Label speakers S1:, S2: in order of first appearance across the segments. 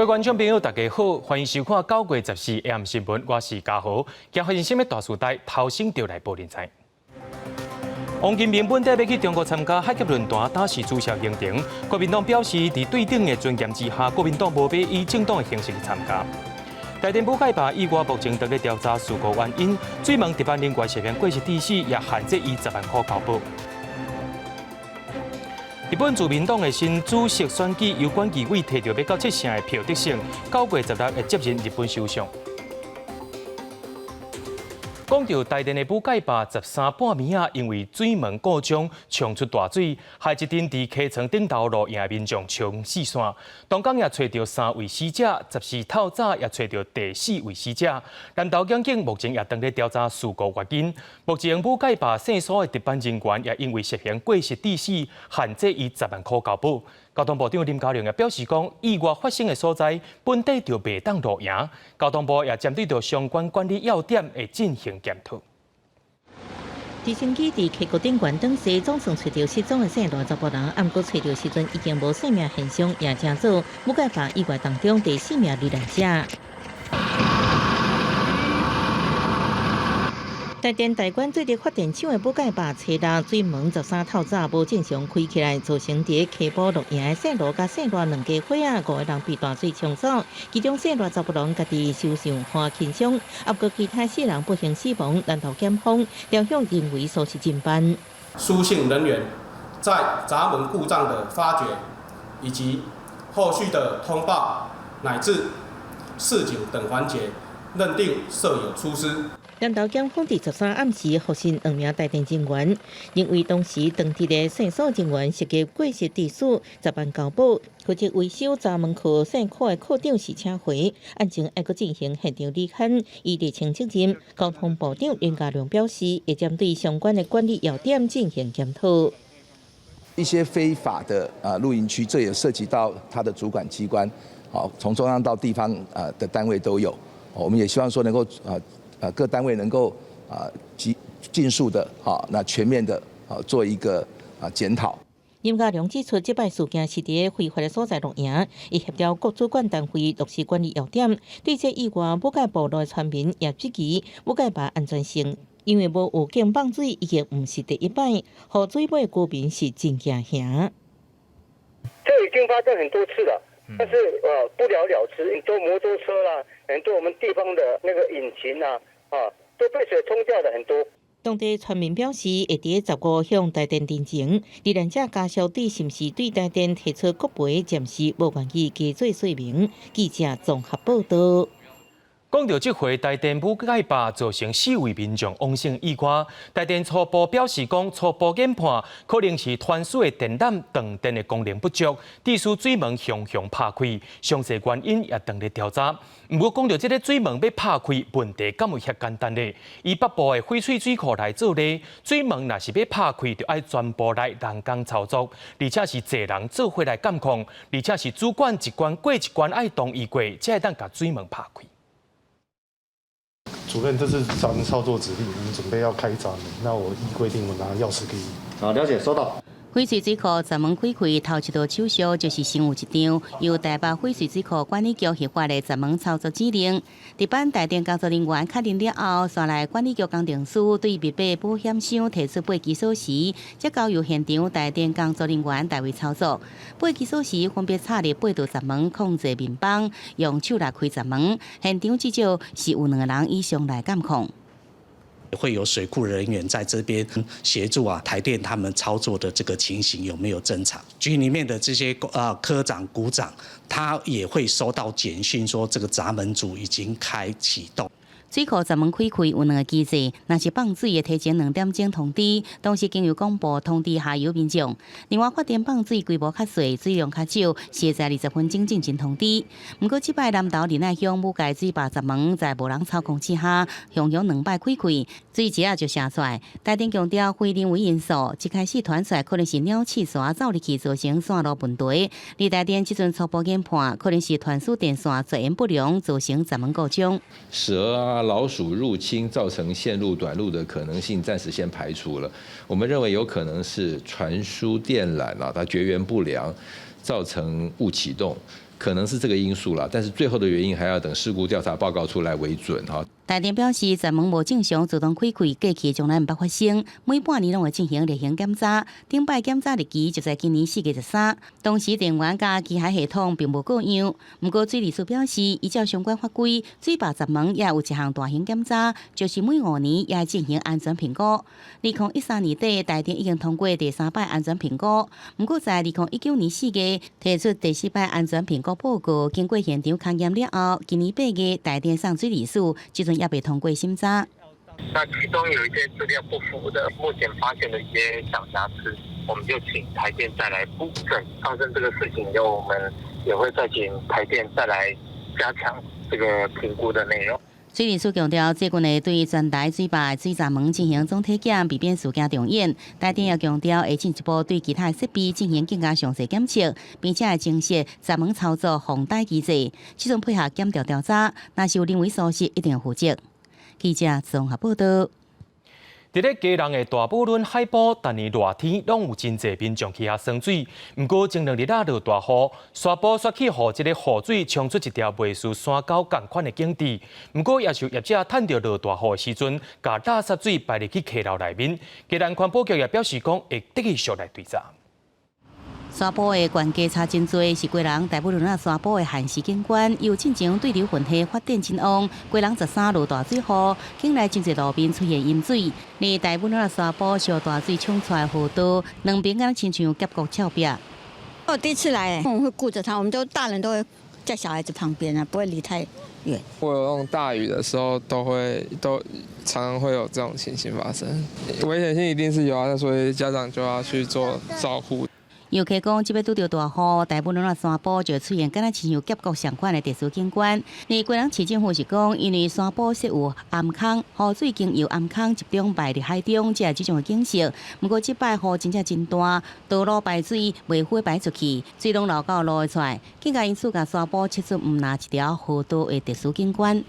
S1: 各位观众朋友，大家好，欢迎收看9月14日 AM 新闻，我是嘉豪。今发生什么大事代，头先就来报人才。王金平本地要去中国参加海峡论坛打实注册行程，国民党表示，在对等的尊严之下，国民党无必以政党的形式去参加。台电补改吧，以外目前正在调查事故原因，追问值班人员涉嫌过失致死，也限制以10万块交保。日本自民党的新主席选举，由管议委摕到要到7成的票得胜，9月16日会接任日本首相。讲到台电的补改坝13半暝啊，因为水门故障冲出大水，害一阵伫溪床顶头露营的民众冲四散。东港也找到3位死者，14透早也找到第4位死者。南投警警目前也正在调查事故原因。目前补改坝姓所的值班人员也因为涉嫌过失致死，限制以10万块交保。交通部长林佳龙也表示讲，意外发生的所在，本地就袂当露营。交通部也针对着相关管理要点会进行检讨。
S2: 直升机伫溪谷顶悬登时，总算找到失踪的姓罗查甫人，暗过找到时阵已经无生命现象，也正做补改坝意外当中第4名遇难者。台电台管最近发电厂的补改坝车闸水门13透早无正常开起来，造成伫溪埔露营的姓罗甲姓罗2家伙仔5个人被大水冲走，其中姓罗查甫人家己受伤轻伤，还过其他4人不幸死亡。南投检方调向认为疏失侦办。
S3: 苏姓人员在闸门故障的发觉以及后续的通报乃至示警等环节，认定设有疏失。
S2: 南投检方伫13暗时获讯2名台电人员，认为当时当地的清扫人员涉及过失致死，10万交保。负责维修闸门口线库的库长是车回，案情还阁进行现场厘勘，以厘清责任。交通部长林佳龙表示，会针对相关的管理要点进行检讨。
S4: 一些非法的露营区，这也涉及到它的主管机关，从中央到地方的单位都有。我们也希望说能够各单位能够尽速的那全面的做一个检讨。
S2: 林佳龙指出，这摆事件是伫非法的所在露营，以协调各主管单位落实管理要点。对这以外，补改部内村民也质疑补改坝安全性，因为无有警放水已经不是第一摆，雨水尾居民是真惊吓。
S5: 这已经发生很多次了，但是不了了之。很多摩托车啦，很多我们地方的那个引擎啊，都被水冲掉了很多。
S2: 当地村民表示，会伫15向台电陈情，罹难者家属对是毋是对台电提出国赔，暂时无愿意加做说明。记者综合报道。
S1: 讲到这回台电补改坝造成4位民众亡性意外，台电初步表示讲，初步研判可能是传输的电缆断电的功能不足，致使水门向拍开，详细原因也正在调查。不过讲到这个水门要拍开，问题敢有遐简单呢？以北部的翡翠水库来做例，水门若是要拍开，就要全部来人工操作，而且是侪人做伙来监控，而且是主管一关过一关，爱同意过，才会当把水门拍开。
S6: 主任，这是闸门操作指令，我们准备要开闸门。那我依规定，我拿钥匙给你。
S7: 好，了解，收到。
S2: 翡翠水库闸门开开，头一道手续就是先有一张由台北翡翠水库管理局核发的闸门操作指令。值班台电工作人员确认了后，刷来管理局工程师对密码保险箱提出8支锁匙，再交由现场台电工作人员代为操作。8支锁匙分别插入8道闸门控制面板，用手来开闸门。现场至少是有2个人以上来监控。
S7: 会有水库人员在这边协助台电他们操作的这个情形有没有正常？局里面的这些科长、股长，他也会收到简讯说这个闸门组已经启动。
S2: 水库闸门开开有2个机制，若是放水的提前2点钟通知，同时经由广播通知下游民众。另外，发电放水规模较小、水量较少，是在20分钟进行通知。不过，这摆南投仁爱乡母界水坝闸门在无人操控之下，向2摆开开，水一下就射出来。台电强调，非人为因素，一开始传出来可能是鸟气线走入去造成线路问题。而台电这阵初步研判，可能是传输电线作用不良，造成闸门故障。
S8: 蛇老鼠入侵造成线路短路的可能性暂时先排除了。我们认为有可能是传输电缆它绝缘不良，造成误启动。可能是这个因素啦，但是最后的原因还要等事故调查报告出来为准哈。
S2: 台电表示，闸门无正常自动开开，过去从来唔捌发生，每半年拢会进行例行检查。顶摆检查日期就在今年4月13。当时电源甲机械系统并无过样。不过水利署表示，依照相关法规，水坝闸门也有一项大型检查，就是每5年也进行安全评估。2013年底，台电已经通过第3摆安全评估。不过在2019年4月提出第4摆安全评估报告，经过现场勘验了后，今年8月台电送水利署，即阵也被通过审查。
S5: 那其中有一些资料不符的，目前发现的一些小瑕疵，我们就请台电再来补正。发生这个事情以后，我们也会再请台电再来加强这个评估的内容。
S2: 水利署强调，最近会对全台水坝水闸门进行总体检，避免事件重演。台电也强调，会进一步对其他设备进行更加详细检测，并且会精设闸门操作防呆机制，即阵配合检调查，若是有人为疏失，一定负责。记者综合报道。
S1: 伫咧基隆的大武仑海埔，逐年热天拢有真侪民众去遐耍水。不过前2日落大雨，沙坡刷起，互即个雨水冲出一条袂输山沟同款的景致。不过也受业者趁着落大雨的时阵，甲垃圾水排入去溪流内面。基隆环保局也表示讲，会继续来追查。
S2: 沙坡的悬架差真多，是贵人大武仑沙坡的限时景观。有进前对流混合发电真旺，贵人13落大水后，近来真侪路边出现淹水。离大武仑沙坡受大水冲出来河道，两边敢亲像夹国峭壁。
S9: 我第一次来，我们会顾着他，我们都大人都会在小孩子旁边啊，不会离太远。
S10: 我有那种大雨的时候，都常常会有这种情形发生，危险性一定是有啊，所以家长就要去做照护。
S2: 游客讲，即摆拄着大雨，大武仑山坡就出现敢若亲像峡谷相款的特殊景观。而贵人市政府是讲，因为山坡设有暗坑，雨水经由暗坑集中排入海中，才有即种的景色。不过即摆雨真正真大，道路排水袂会排出去，水拢流到路会出来，更加因此甲山坡切出毋拿一条河道的特殊景观。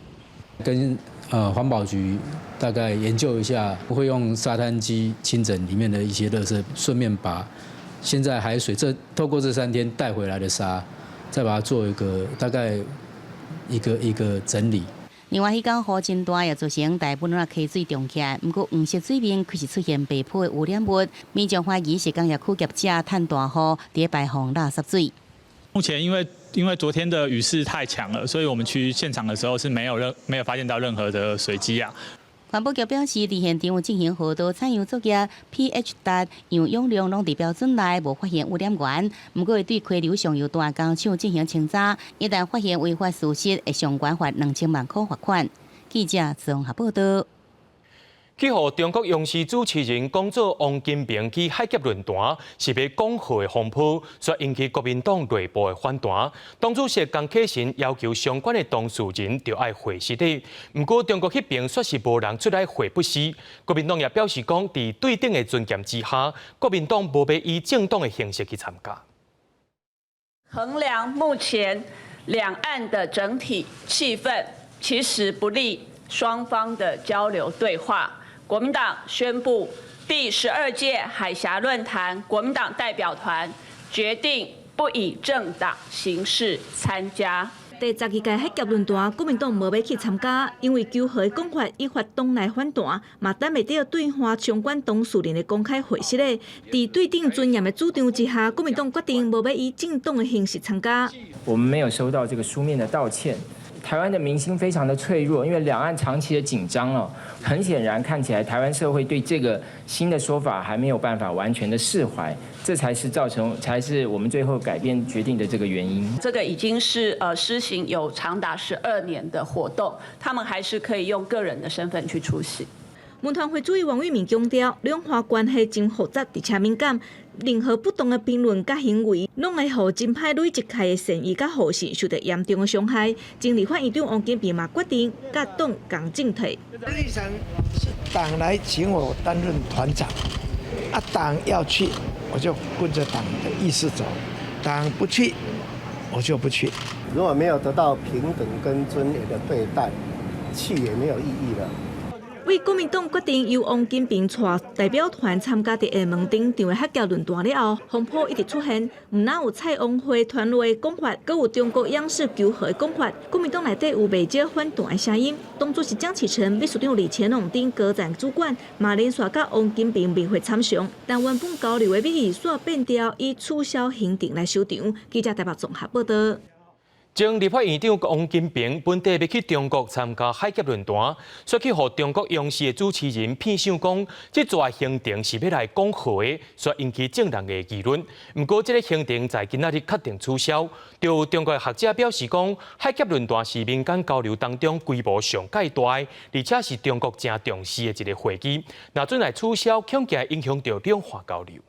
S11: 跟环保局大概研究一下，会用沙滩机清整里面的一些垃圾，顺便把现在海水透过这3天带回来的沙，再把它做一个大概一个整理。
S2: 另外，迄天雨真大，也造成大武仑溪水涨起来。不过，黄色水面开始出现白泡的污染物，民众怀疑是工业区业者趁大雨伫排放垃圾水。
S12: 目前因为昨天的雨势太强了，所以我们去现场的时候是没有发现到任何的水迹啊。
S2: 环保局表示，伫现场有进行河道采样作业 ，pH 值、氧氧量拢伫标准内，无发现污染源。不过会对溪流上游大工厂进行清查，一旦发现违法事实，会上悬罚2000万块罚款。记者综合报道。
S1: 去互中国勇士主持人讲座王金平去海峡论坛，是要讲好的风波，却引起国民党内部的反弹。党主席江启臣要求相关的当事人就要回实体，不过中国迄边却是无人出来回不是。国民党也表示讲，伫对等的尊严之下，国民党无要以政党的形式去参加。
S13: 衡量目前两岸的整体气氛，其实不利双方的交流对话。国民党宣布，第12届海峡论坛国民党代表团决定不以政党形式参加。
S14: 第12届海峡论坛，国民党无要去参加，因为求和的讲法引发党内反弹，嘛等袂到对话相关当事人的公开会实的。伫对等尊严的主张之下，国民党决定无要以政党的形式参加。
S15: 我们没有收到这个书面的道歉。台湾的民心非常的脆弱，因为两岸长期的紧张哦，很显然看起来台湾社会对这个新的说法还没有办法完全的释怀，这才是我们最后改变决定的这个原因。
S13: 这个已经是施行有长达12年的活动，他们还是可以用个人的身份去出席。
S14: 文团会主席王玉明强调，两岸关系真复杂而且敏感，任何不当的评论甲行为，拢会互真歹累积起的善意甲好事受到严重的伤害。经立法院长王金平嘛决定甲党共进退。
S16: 立场是党来请我担任团长，党要去我就跟着党的意思走，党不去我就不去。
S17: 如果没有得到平等跟尊严的对待，去也没有意义了。
S14: 为国民党决定由王金平带代表团参加伫厦门顶场的客家论坛了后，风波一直出现，唔但有蔡王会团内的讲法，阁有中国央视求和的讲法。国民党内底有未少反弹的声音，当主席江启臣、秘书长李乾隆等高层主管，马连续甲王金平面会参详，但原本交流的美意煞变调以取消行程来收场。记者台北综合报道。
S1: 前立法院长王金平本地要去中国参加海峡论坛，却去互中国央视的主持人骗想讲，这座行程是要来讲和的，却引起正人的议论。不过，这个行程在今仔日确定取消。就有中国学者表示讲，海峡论坛是民间交流当中规模上介大的，而且是中国正重视的一个会议。若准来取消，恐惊影响到两岸交流。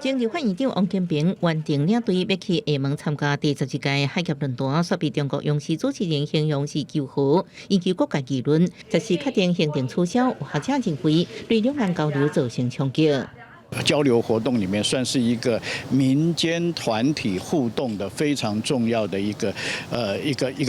S2: 前立法院长王金平原定领队要去厦门参加第12届海峡论坛，却被中国央视主持人形容是求和，引起各界议论。这是确定行程取消，有学者认为对两岸交流造成冲击。
S17: 交流活动里面算是一个民间团体互动的非常重要的一个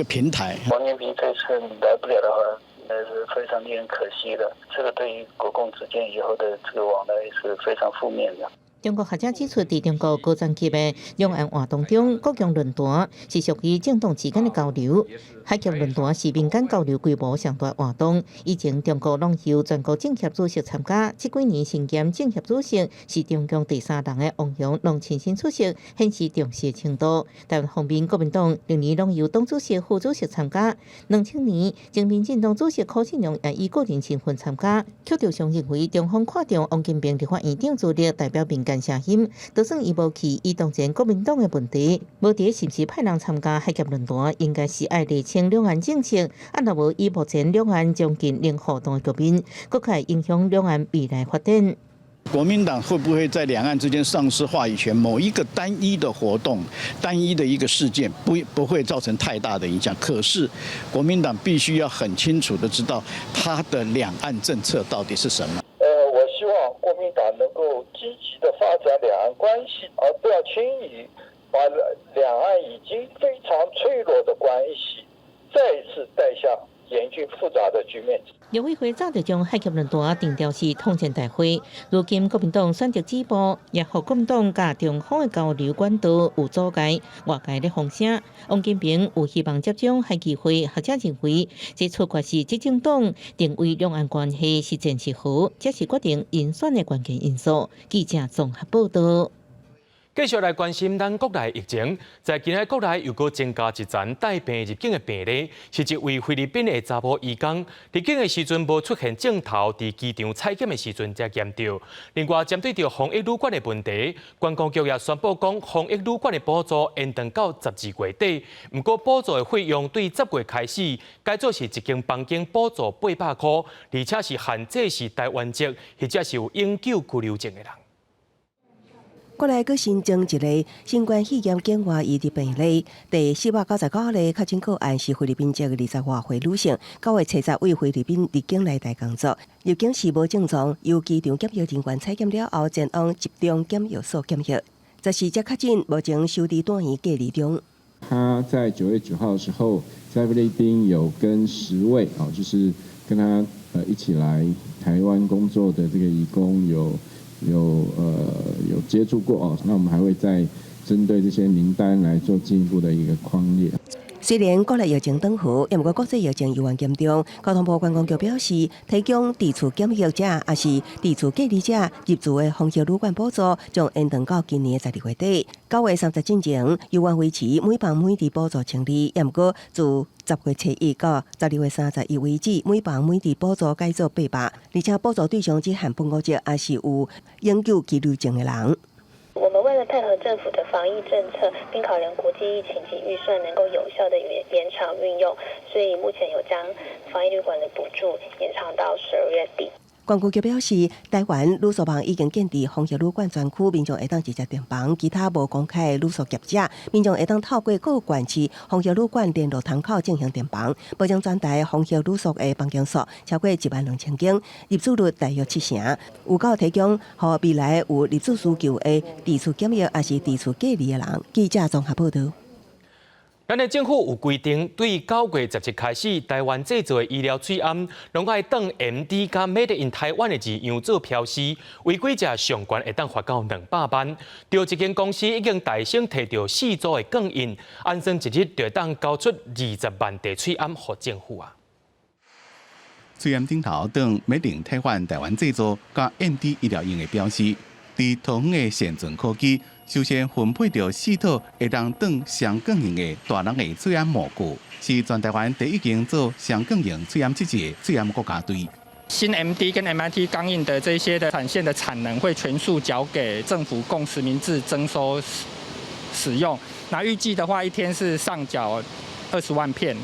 S17: 平台。
S5: 王金平这次来不了的话，是非常令人可惜的。这个对于国共之间以后的这个往来是非常负面的。
S2: 中国学者指出，在中国高层级的两岸活动中，各项论坛是属于政党之间的交流。海峡论坛是民间交流规模上大活动，以前中国拢由全国政协主席参加，这几年身兼政协主席是中共第3人的王勇拢亲身出席，显示重视的程度。台湾方面，国民党历年拢由党主席、副主席参加。2000年，前民进党主席柯信良也以个人身份参加。邱兆雄认为，中方看重王金平立法院长资历代表民间声音，就算伊无去，伊当前国民党的问题，无伫是不是派人参加海峡论坛，应该是爱厘清两岸政策。若无以目前两岸将近零互动的局面，佫会影响两岸未来发展。
S17: 国民党会不会在两岸之间丧失话语权？某一个单一的活动、单一的一个事件，不会造成太大的影响。可是，国民党必须要很清楚的知道它的两岸政策到底是什么。
S5: 我希望国民党能够积极的发展两岸关系，而不要轻易把两岸已经非常脆弱的关系再次带向严峻复杂的局面。
S2: 陆委会早就将海峡论坛定调是统战大会，如今国民党选择止步，也和国民党甲中方的交流管道有阻碍。外界咧风声，王金平有希望接掌海基会，学者认为，这出发是执政党定位两岸关系是战是和，这是决定人选的关键因素。记者综合报道。
S1: 继续来关心咱国内疫情，在今日国内又搁增加一宗带病入境的病例，是一位菲律宾的查甫移工，入境的时阵无出现症头，伫机场采检的时阵才验到。另外，针对着防疫旅馆的问题，观光局也宣布讲，防疫旅馆的补助延长到12月底，不过补助的费用对10月开始改做是一间房间补助800块，而且是限制是台湾籍或者是有永久居留证的人。
S18: 国内阁新增一例新冠肺炎境外移入病例，第499例确诊个案是菲律宾籍20外岁女性，9月7日为菲律宾入境内地工作，入境时无症状，由机场检疫人员采检了后前往集中检疫所检疫。14只确诊目前收伫单院隔离中。
S19: 他在9月9号的时候，在菲律宾有跟10位就是跟他一起来台湾工作的这个移工有接触过那我们还会再针对这些名单来做进一步的一个匡列。
S18: 虽然国内疫情缓和，也毋过国际疫情依然严重。交通部观光局表示，提供地处检疫者也是地处隔离者入住的防疫旅馆补助，将延长到今年12月底。9月30进前，依然维持每房每地补助12，也毋过自10月7日到12月31为止，每房每地补助改做800，而且补助对象只限本国籍，也是有永久居留证的人。
S20: 我们为了配合政府的防疫政策，并考量国际疫情及预算能够有效的延长运用，所以目前有将防疫旅馆的补助延长到12月底。
S18: 观光局表示，台湾旅宿网已经建立防疫旅馆专区，民众会当直接订房。其他无公开的旅宿业者，民众会当透过各县市防疫旅馆联络窗口进行订房。保证全台防疫旅宿的房间数超过12000间，入住率大约70%，有够提供予未来有入住需求的地处检疫也是地处隔离的人。记者综合报道。
S1: 咱的政府有规定，对9月17开始，台湾制造的医疗水铵，拢爱当 MD 加 Made in Taiwan 的字样做标示，违规者上悬会当罚到200万。对一间公司已经大声摕到4组的钢印，安算一日就会当交出20万袋水铵给政府啊！
S21: 水铵顶头当 Made in Taiwan 台湾制造加 MD 医疗用的标示，伫桃园的先进科技。首先分配到4套会当当上钢型的大人的水铵模具，是全台湾第一间做上钢型水铵机制的水铵国家队。
S22: 新 MD 跟 MIT 钢印的这些的产线的产能会全数交给政府供实名制征收使用。那预计的话，一天是上缴20万片。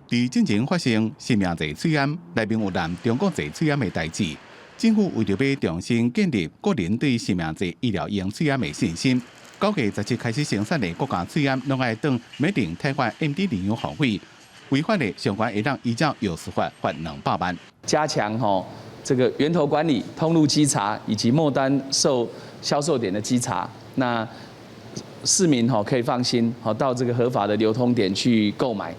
S21: 伫进前发生生命侪水铵内面有含中国侪水铵的代志。政府为着要重新建立国人对生命剂医疗用水铵的信心，9月17开始生产的国家水铵，拢爱当Made in Taiwan MD 领有防费，违法的相关会当依照药事法罚200万。
S23: 加强这个源头管理、通路稽查以及末端销售点的稽查，那市民可以放心到这个合法的流通点去购买。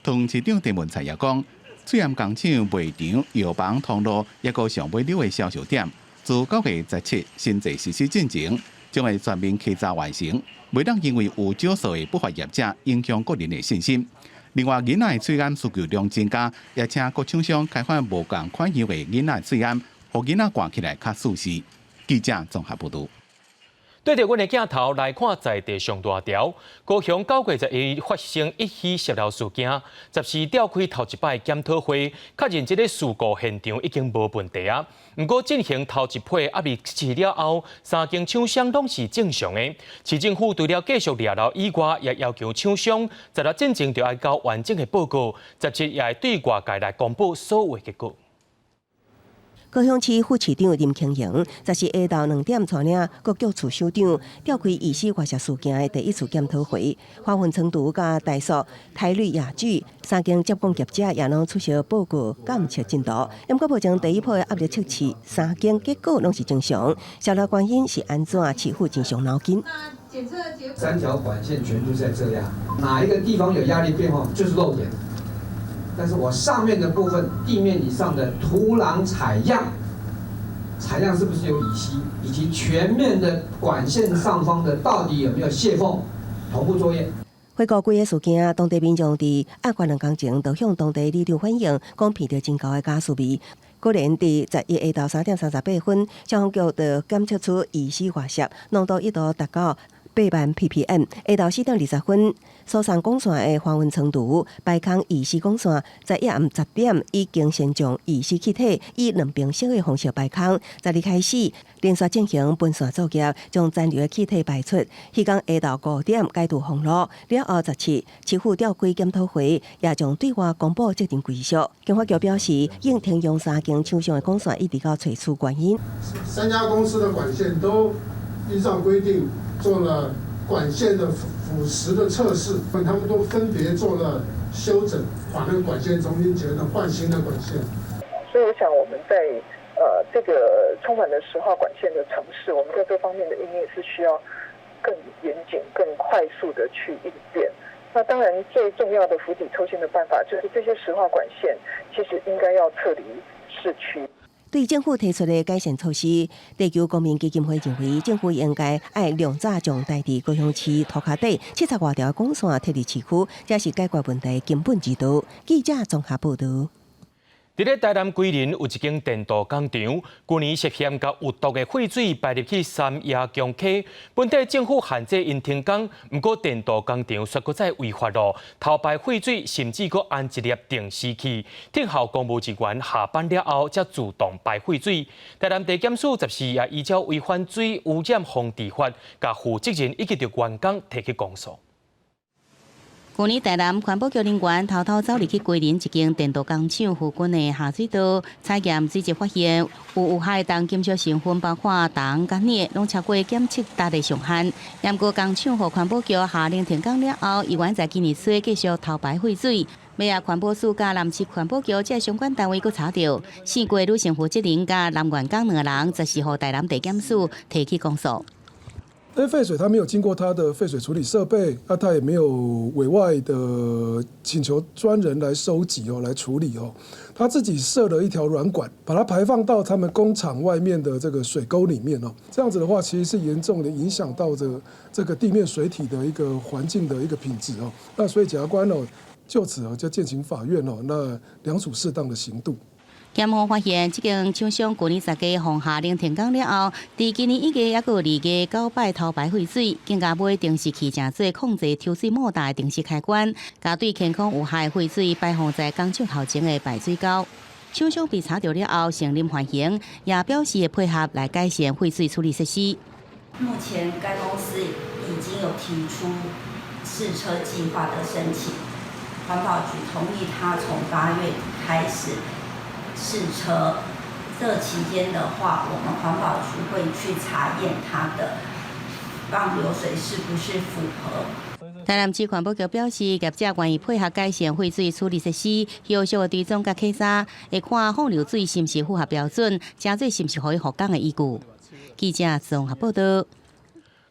S21: 通市长陈文才也讲。水铵工厂卖场、药房、通路一个上尾溜的销售点，自9月17新制实施进程，将会全面稽查完成，袂当因为有少数的不法业者影响个人的信心。另外，囡仔的水铵需求量增加，也请各厂商开发无同款样的囡仔水铵，互囡仔挂起来较舒适。记者综合报道。
S1: 对着阮的镜头来看在地上大条，高雄9月11日发生一起泄漏事件，14召开头一摆检讨会，确认这个事故现场已经无问题啊。不过进行头一批压力试了后，3间厂商拢是正常的。市政府除了继续抓漏以外，也要求厂商10日进前就要交完整的报告，17也会对外界来公布所有的结果。
S18: 高雄市副市长林庆营14下昼2点带领各局处首长召开医师外泄事件的第一次检讨会，花粉程度甲大数、台绿、亚剧3间接工业者也拢出席报告检测进度。因过目前第一波的压力测试，3间结果拢是正常，泄漏原因是安怎？市府真伤脑筋。
S24: 3条管线全部在这样，哪一个地方有压力变化就是漏点。但是我上面的部分，地面以上的土壤采样是不是有乙烯，以及全面的管线上方的到底有没有泄缝，同步作业。
S18: 回顾规个事件，当地民众伫案发2天前都向当地里长反映，讲闻到真高的假滋味。果然，伫11下晝3点38分，消防局就检测出乙烯化学浓度一度达到8万 ppm。下晝4点20分，疏散管线的环温程度，排空乙烯管线在夜暗10点已经先将乙烯气体以2平式的方式排空。12开始，连续进行分线作业，将残留的气体排出。迄天下晝5点解除封路，了后17市府召开检讨会，也将对外公布决定归属。经发局表示，应停用3间厂商的管线，一直到找出原因。
S25: 3家公司的管线都依照规定做了管线的腐蚀的测试，他们都分别做了修整，把那个管线重新节能，换新的管线。
S26: 所以我想我们在这个充满了石化管线的城市，我们在这方面的应用是需要更严谨、更快速的去应变。那当然最重要的釜底抽薪的办法，就是这些石化管线其实应该要撤离市区。
S18: 对政府提出的改善措施，地球公民基金会认为，政府应该爱量早将台地高雄市涂骹底70多条管线撤离市区，这是解决问题的根本之道。记者综合报道。
S1: 伫咧台南桂林有一间电鍍工厂，去年涉嫌甲有毒的废水排入去三亚江溪，本地政府限制因停工，不过电鍍工厂却搁再违法咯，偷排废水，甚至搁安一粒定时器，听候公务人员下班了后才自动排废水。台南地检署14也依照违反水污染防治法，甲负责人以及着员工提起公诉。
S2: 去年台南环保局人员偷偷走入去桂林一间电鍍工厂附近的下水道采验水质，发现有害重金属成分，包括铜、甲镍，拢超过检测达的上限。不过工厂和环保局下令停工了后，依然在今年初继续偷排废水。尾仔环保署甲南市环保局这相关单位佫查到4月女性负责人甲男员工2人，14号台南地检署提起公诉。
S3: 那废水它没有经过它的废水处理设备，它也没有委外的请求专人来收集来处理他自己设了一条软管，把它排放到他们工厂外面的这个水沟里面这样子的话，其实是严重的影响到这个地面水体的一个环境的一个品质那所以检察官就此就建请法院那量处适当的刑度。
S2: 检方发现，这间厂商去年10月放下令停工了后，在今年1月也有2月9摆头排废水，更加买定时器正做控制抽水莫大的定时开关，加对健康有害废水排放在工厂后前的排水沟。厂商被查到了后，承认反省，也表示会配合来改善废水处理设施。
S4: 目前该公司已经有提出试车计划的申请，环保局同意他从8月开始试车，这期间的话，我们环保局会去查验它的放流水是不是符合。
S2: 台南市环保局表示，业者愿意配合改善废水处理设施，后续的追踪甲稽查，会看放流水是不是符合标准，加水是不是可以复工的依据。记者综合报道。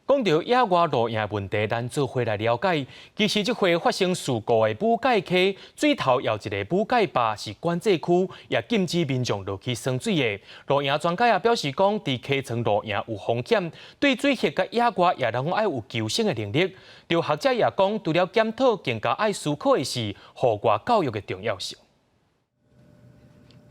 S1: 讲到野外路堰问题，咱做回来了解。其实这回发生事故的武界溪水头有一个武界坝是管制区，也禁止民众落去耍水的。路堰专家也表示讲，伫溪床路堰有风险，对水域甲野外也拢爱有求生的能力。有学者也讲，除了检讨，更加爱思考的是户外教育的重要性。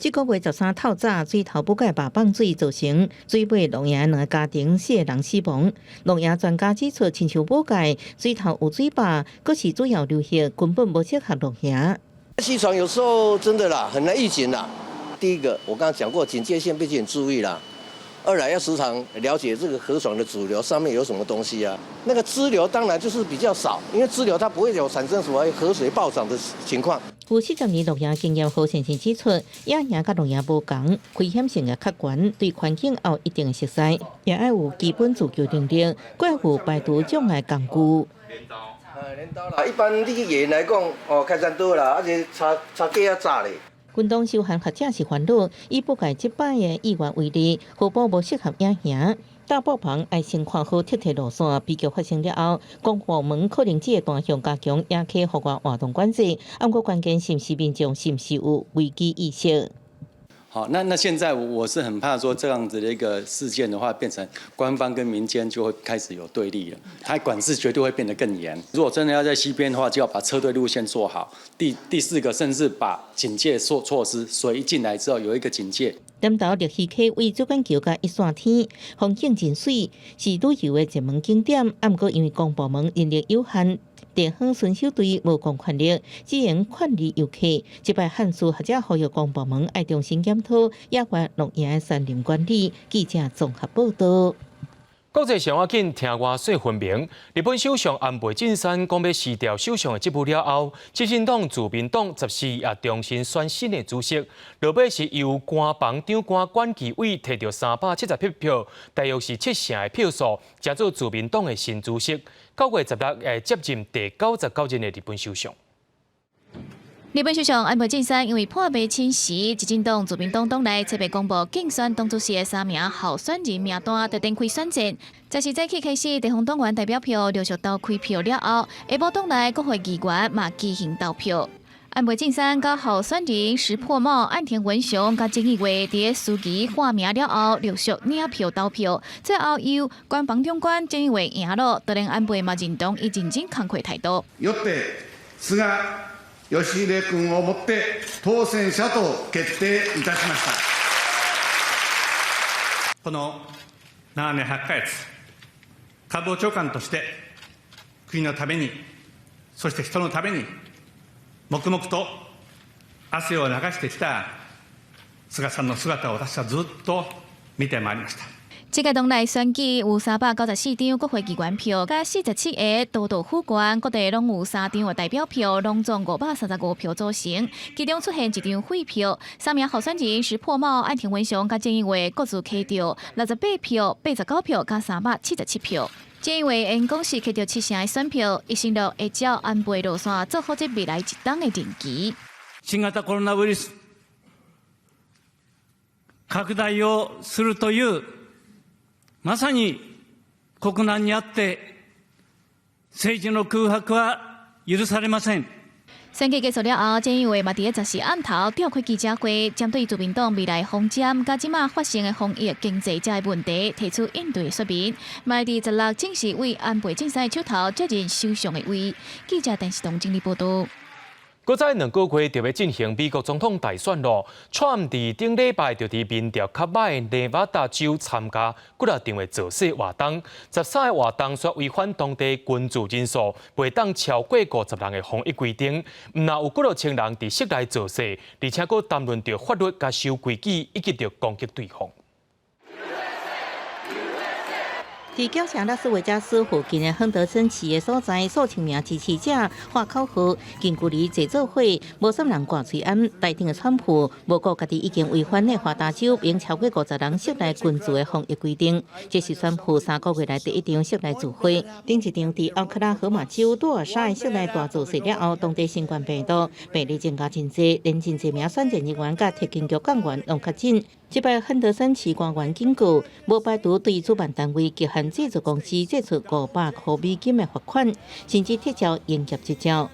S6: 这个月13透早，水头武界坝放水造成水尾路堰2个家庭4个人死亡。路堰专家指出，亲像武界水头有水坝，佫是主要流域，根本不适合路堰。
S7: 溪床有时候真的啦，很难预警啦。第一个，我刚刚讲过，警戒线必须很注意啦。二来要时常了解这个河床的主流上面有什么东西啊。那个支流当然就是比较少，因为支流它不会有产生什么河水暴涨的情况。
S6: 有40年路堰经验何先生指出，野堰甲路堰无同，危险性也较悬，对环境也有一定的熟悉，也要有基本自救能力，还有排除障碍工具。
S7: 镰刀啦，一般你去野来讲，开山刀啦，而且插架啊炸嘞。
S6: 运动修涵学者是烦恼，以不改即摆的意外为例，河坡无适合野堰，大埔旁爱先看好特铁路线，悲剧发生了后，公部门可能只会单向加强野溪户外活动管制，不过关键是不是民众是不是有危机意识。
S8: 好，那现在我是很怕说这样子的一个事件的话，变成官方跟民间就会开始有对立了，它管制绝对会变得更严。如果真的要在西边的话，就要把车队路线做好。第四个，甚至把警戒措施，水一进来之后有一个警戒。
S6: 南投绿溪溪为主管桥甲一线天，风景真水，是旅游的热门景点。不过因为公部门人力有限，地方巡守队无公权力，只能劝离游客。这摆汉书学者呼吁公部门要重新检讨野外路堰的山林管理。记者综合报道。
S1: 国际上要紧，听我说分明。日本首相安倍晋三讲要辞掉首相的职务了后，执政党自民党14也重新选新的主席，落尾是由官房长官管纪委摕到377票，大约是7成的票数，才做自民党的新主席。9月16日接任第99任的日本首相。
S9: 日本首相安倍晋三因为破败侵袭，执政党自民党党内特别公布竞选党主席的3名候选人名单，就展开选战。10早起开始，地方党员代表票陆续投开票了后，下晡党内国会议员嘛举行投票。安倍晋三甲候选人石破茂、岸田文雄甲菅义伟伫书记换名了后，陆续领票投票，最后由官房长官菅义伟赢了，当然安倍嘛认同伊认真慷慨态度。
S27: よって菅義偉君をもって当選者と決定いたしました。この7年8ヶ月、官房長官として国のために、そして人のために黙々と汗を流してきた菅さんの姿を私はずっと見てまいりました。
S9: 这个党内选举有394张国会议员票，甲47个都道府县各地拢有3张的代表票，拢总535票组成。其中出现一张废票，3名候选人石破茂、岸田文雄甲菅义伟各自摕到68票、89票甲377票。菅义伟因公司摕到7成的选票，一承诺会照安倍路线做好这未来一党的任期。
S28: 新型コロナウイルス拡大をするというまさに国難にあって政治の空白は許されません。
S9: 选举结束了后，检议会嘛伫14暗头召开记者会，针对自民党未来方针甲即马发生的防疫经济这问题提出应对说明。卖伫16正式为安倍晋三手头接任首相的位。记者电视台整理报道。
S1: 搁在2个月就要进行美国总统大选咯。川普伫顶礼拜就伫民调较歹的内瓦达州参加，搁来定为造势活动。13个活动说违反当地群聚人数袂当超过50人的防疫规定，毋但有几落千人伫室内造势，而且搁谈论着法律甲守规矩，以及着攻击对方。
S6: 伫旧城拉斯维加斯附近的亨德森市的所在，数千名支持者画口号，近距离坐做伙，无少人挂嘴安。台顶的川普无顾家己已经违反内华达州免超过50人室内群聚的防疫规定，这是川普3个月来第一场室内聚会。顶一场伫奥克拉荷马州多尔萨的室内大造势了后，当地新冠病毒病例增加真侪，连真侪名选战人员甲特勤局干员拢确诊。这摆亨德森市官员警告，无排除对主办单位极限制作公司借出$500的罚款，甚至撤销营业执照。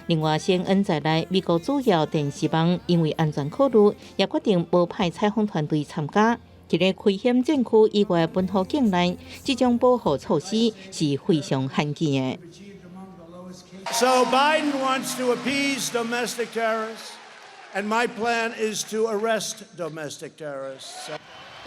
S6: 另外，CNN在内美国主要电视网因为安全考虑，也决定无派采访团队参加。一个危险战区以外本土境内，这种保护措施是非常罕见的。
S10: So Biden wants to appease domestic terrorists. And my plan is to arrest domestic terrorists.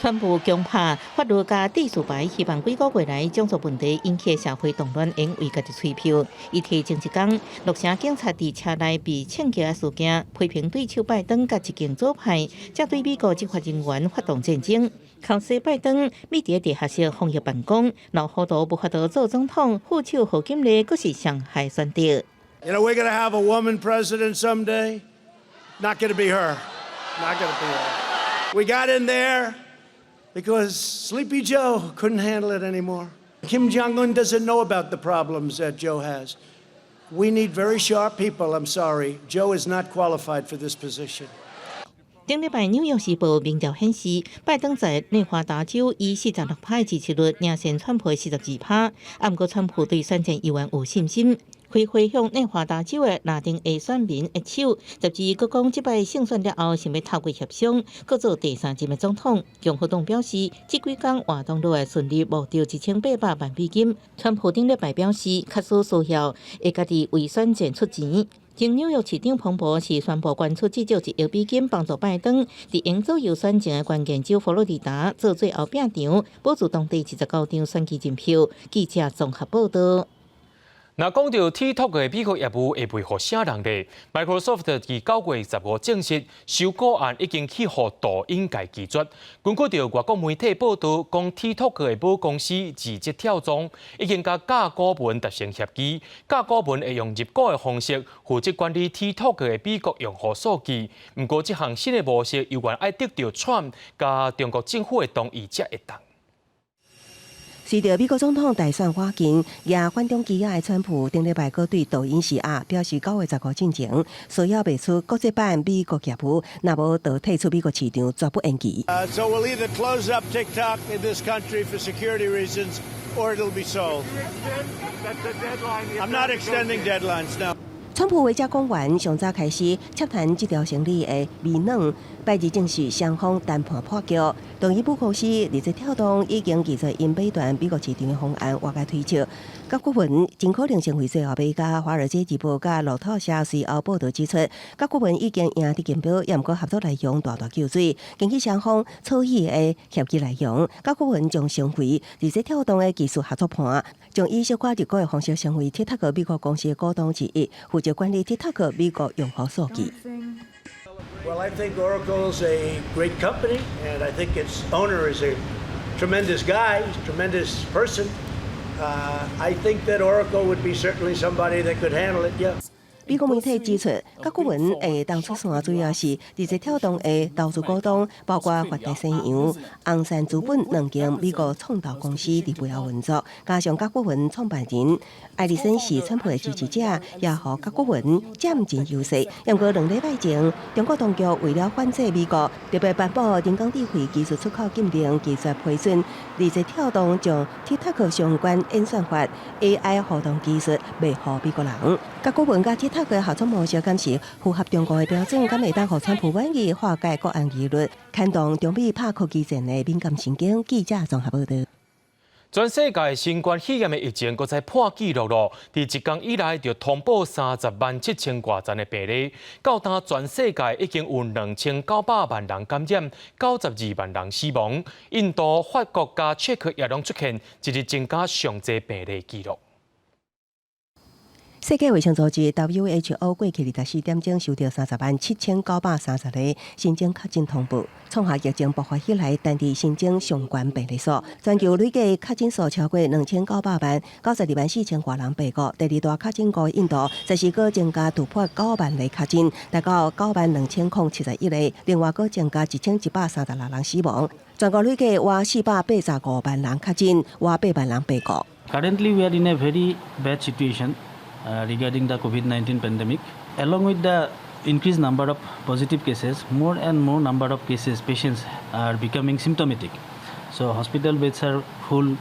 S6: 川普强拍法律甲秩序牌，希望几个月来种族问题引起社会动乱，因为家己吹票。伊提前一天，6成警察伫车内被枪击的事件，批评对手拜登甲一间左派，则对美国执法人员发动战争。靠西拜登秘伫地下室防疫办公，老糊涂无法度做总统，副手何锦丽阁是上海选择。
S10: You know, we're going to have a woman president someday. Not going to be her. Not going to be her. We got in there because Sleepy Joe couldn't handle it anymore. Kim Jong-un doesn't know about the problems that Joe has. We need very sharp people. I'm sorry. Joe is not qualified for this position.
S6: 顶礼拜《纽约时报》民调显示，拜登在内华达州以46%的支持率领先川普42%，不过川普对选战依然有信心。开会向内华达州的拉丁裔选民握手，12个讲即摆胜选了后，想要透过协商，搁做第3任的总统。共和党表示，这几天活动都会顺利募到$1800万美金。川普顶礼拜表示，确实需要会家己为选战出钱。前纽约市长彭博是宣布捐出至少1亿美金，帮助拜登伫赢左右选情的关键州佛罗里达做最后拼场，保住当地29张选举人票。记者综合报道。
S1: 那讲到 TikTok 的美国业务会袂互啥人咧 ？Microsoft 伫9月15证实，收购案已经去互抖音界拒绝。根据着外国媒体报道，讲 TikTok 的母公司字节跳动已经甲假股份达成协议，假股份会用入股的方式负责管理 TikTok 的美国用户数据。不过，这项新的模式有关爱得到 Trump 甲中国政府的同意才会当。
S18: 随着美国总统大选花近，也反中基亚的川普顶礼拜阁对抖音施压，表示9月15进前需要卖出国际版美国业务，若无就退出美国市场，绝不延期。
S10: So we'll either close up TikTok in this country for security reasons, or it'll be sold. I'm not extending deadlines now.
S18: 川普外交官员上早开始洽谈这条生理的微软，拜二证实双方谈判破局。同意母公司字节跳动已经拒绝因买断美国市场的方案，外界推测，甲股份真可能成为最后买家。华尔街日报甲路透社随后报道指出，甲股份已经赢得竞标，也毋过合作内容大救水。根据双方草拟的协议内容，甲股份将重回字节跳动的技术合作盘，将以小可入股的方式成为 TikTok 美国公司的股东之一，负责管理 TikTok 美国用户数据。
S10: Well, I think Oracle's a great company, and I think its owner is a tremendous guy, tremendous person. I think that Oracle would be certainly somebody that could handle it, yeah.
S18: 美国媒体指出，甲国文会当出线主要是字节跳动的投资股东，包括发大西洋、昂山资本两间美国创投公司伫背后运作，加上甲国文创办人艾利森是川普的支持者，也互甲国文占尽优势。不过2礼拜前，中国当局为了反制美国，特别颁布人工智慧技术出口禁令技术批准，字节跳动将 TikTok 相关演算法 AI 互动技术卖予美国人。甲国文甲 TikTok 的合作模式敢是符合中国的标准，敢会当互川普愿意化解国安疑虑，牵动中美拍科技战的敏感神经。记者综合报道。
S1: 全世界新冠肺炎的疫情，搁再破纪录咯！伫1天以来，就通报30万7000多宗的病例，到今全世界已经有2900万人感染，92万人死亡。印度、法国加捷克也拢出现一日增加上济病例记录。
S18: 世界卫生组织 WHO 过去24点钟收到30万7930个新增确诊通报，创下疫情爆发以来单日新增上悬病例数。全球累计确诊数超过2900万，92万4000多人病故。第二大确诊国印度，则是搁增加突破9万例确诊，达到9万2071例，另外搁增加1136人死亡。全国累计约485万人确诊，约8万人病故。
S5: Currently, we are in a very bad situation regarding the COVID-19 pandemic. Along with the increased number of positive cases, more and more number of cases, patients are becoming symptomatic. So hospital beds are full.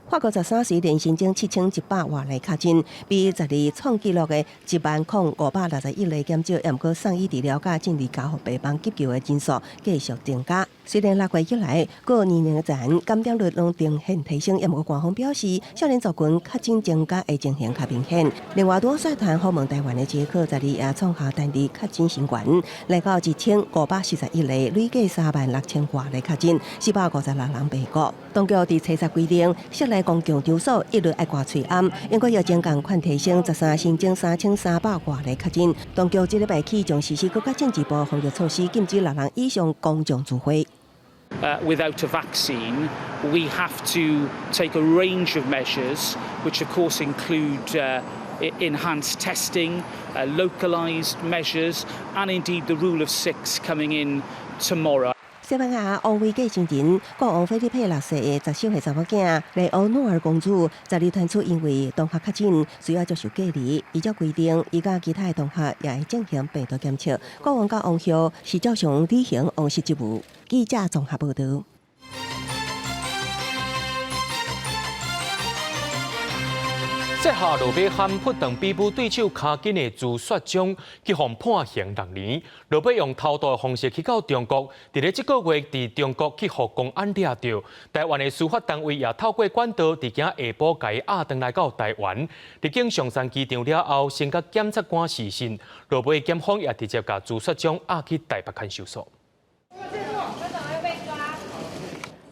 S18: 法国13时连新增7100多例确诊，比12创纪录的10561例减少，也毋过送医治疗甲进入加护病房急救的人数继续增加。虽然6月以来各年龄层感染率拢明显提升，也毋过官方表示，少年族群确诊增加的情形较明显。另外，多率团访问台湾的捷克12也创下单日确诊新高，来到1541例，累计36000多例确诊，456人病故。当局伫测试规定，室内公共场所一律爱挂喙安，因为疫情共款提升13新增3300多例确诊。当局这礼拜起将实施更加进一步防疫措施，禁止6人以上公众聚会。
S11: Without a vaccine, we have to take a range of measures, which of course include enhanced testing, localised measures, and indeed the rule of 6 coming in tomorrow.
S18: 西班牙王位继承人国王菲利佩6世的10岁查某囝雷欧诺尔公主，12传出因为同学确诊，需要接受隔离。依照规定，伊甲其他的同学也会进行病毒检测。国王甲王后是照常履行王室职务。记者综合报道。
S1: 接下落尾喊不当比武对手卡紧的朱雪忠，去互判刑6年。落尾用偷渡的方式去到中国，伫咧这个月伫中国去互公安抓到。台湾的司法单位也透过管道，伫今下晡甲伊押回来到台湾。入境上山机场了后，先甲检察官视讯，落尾检方也直接甲朱雪忠押去台北看守所。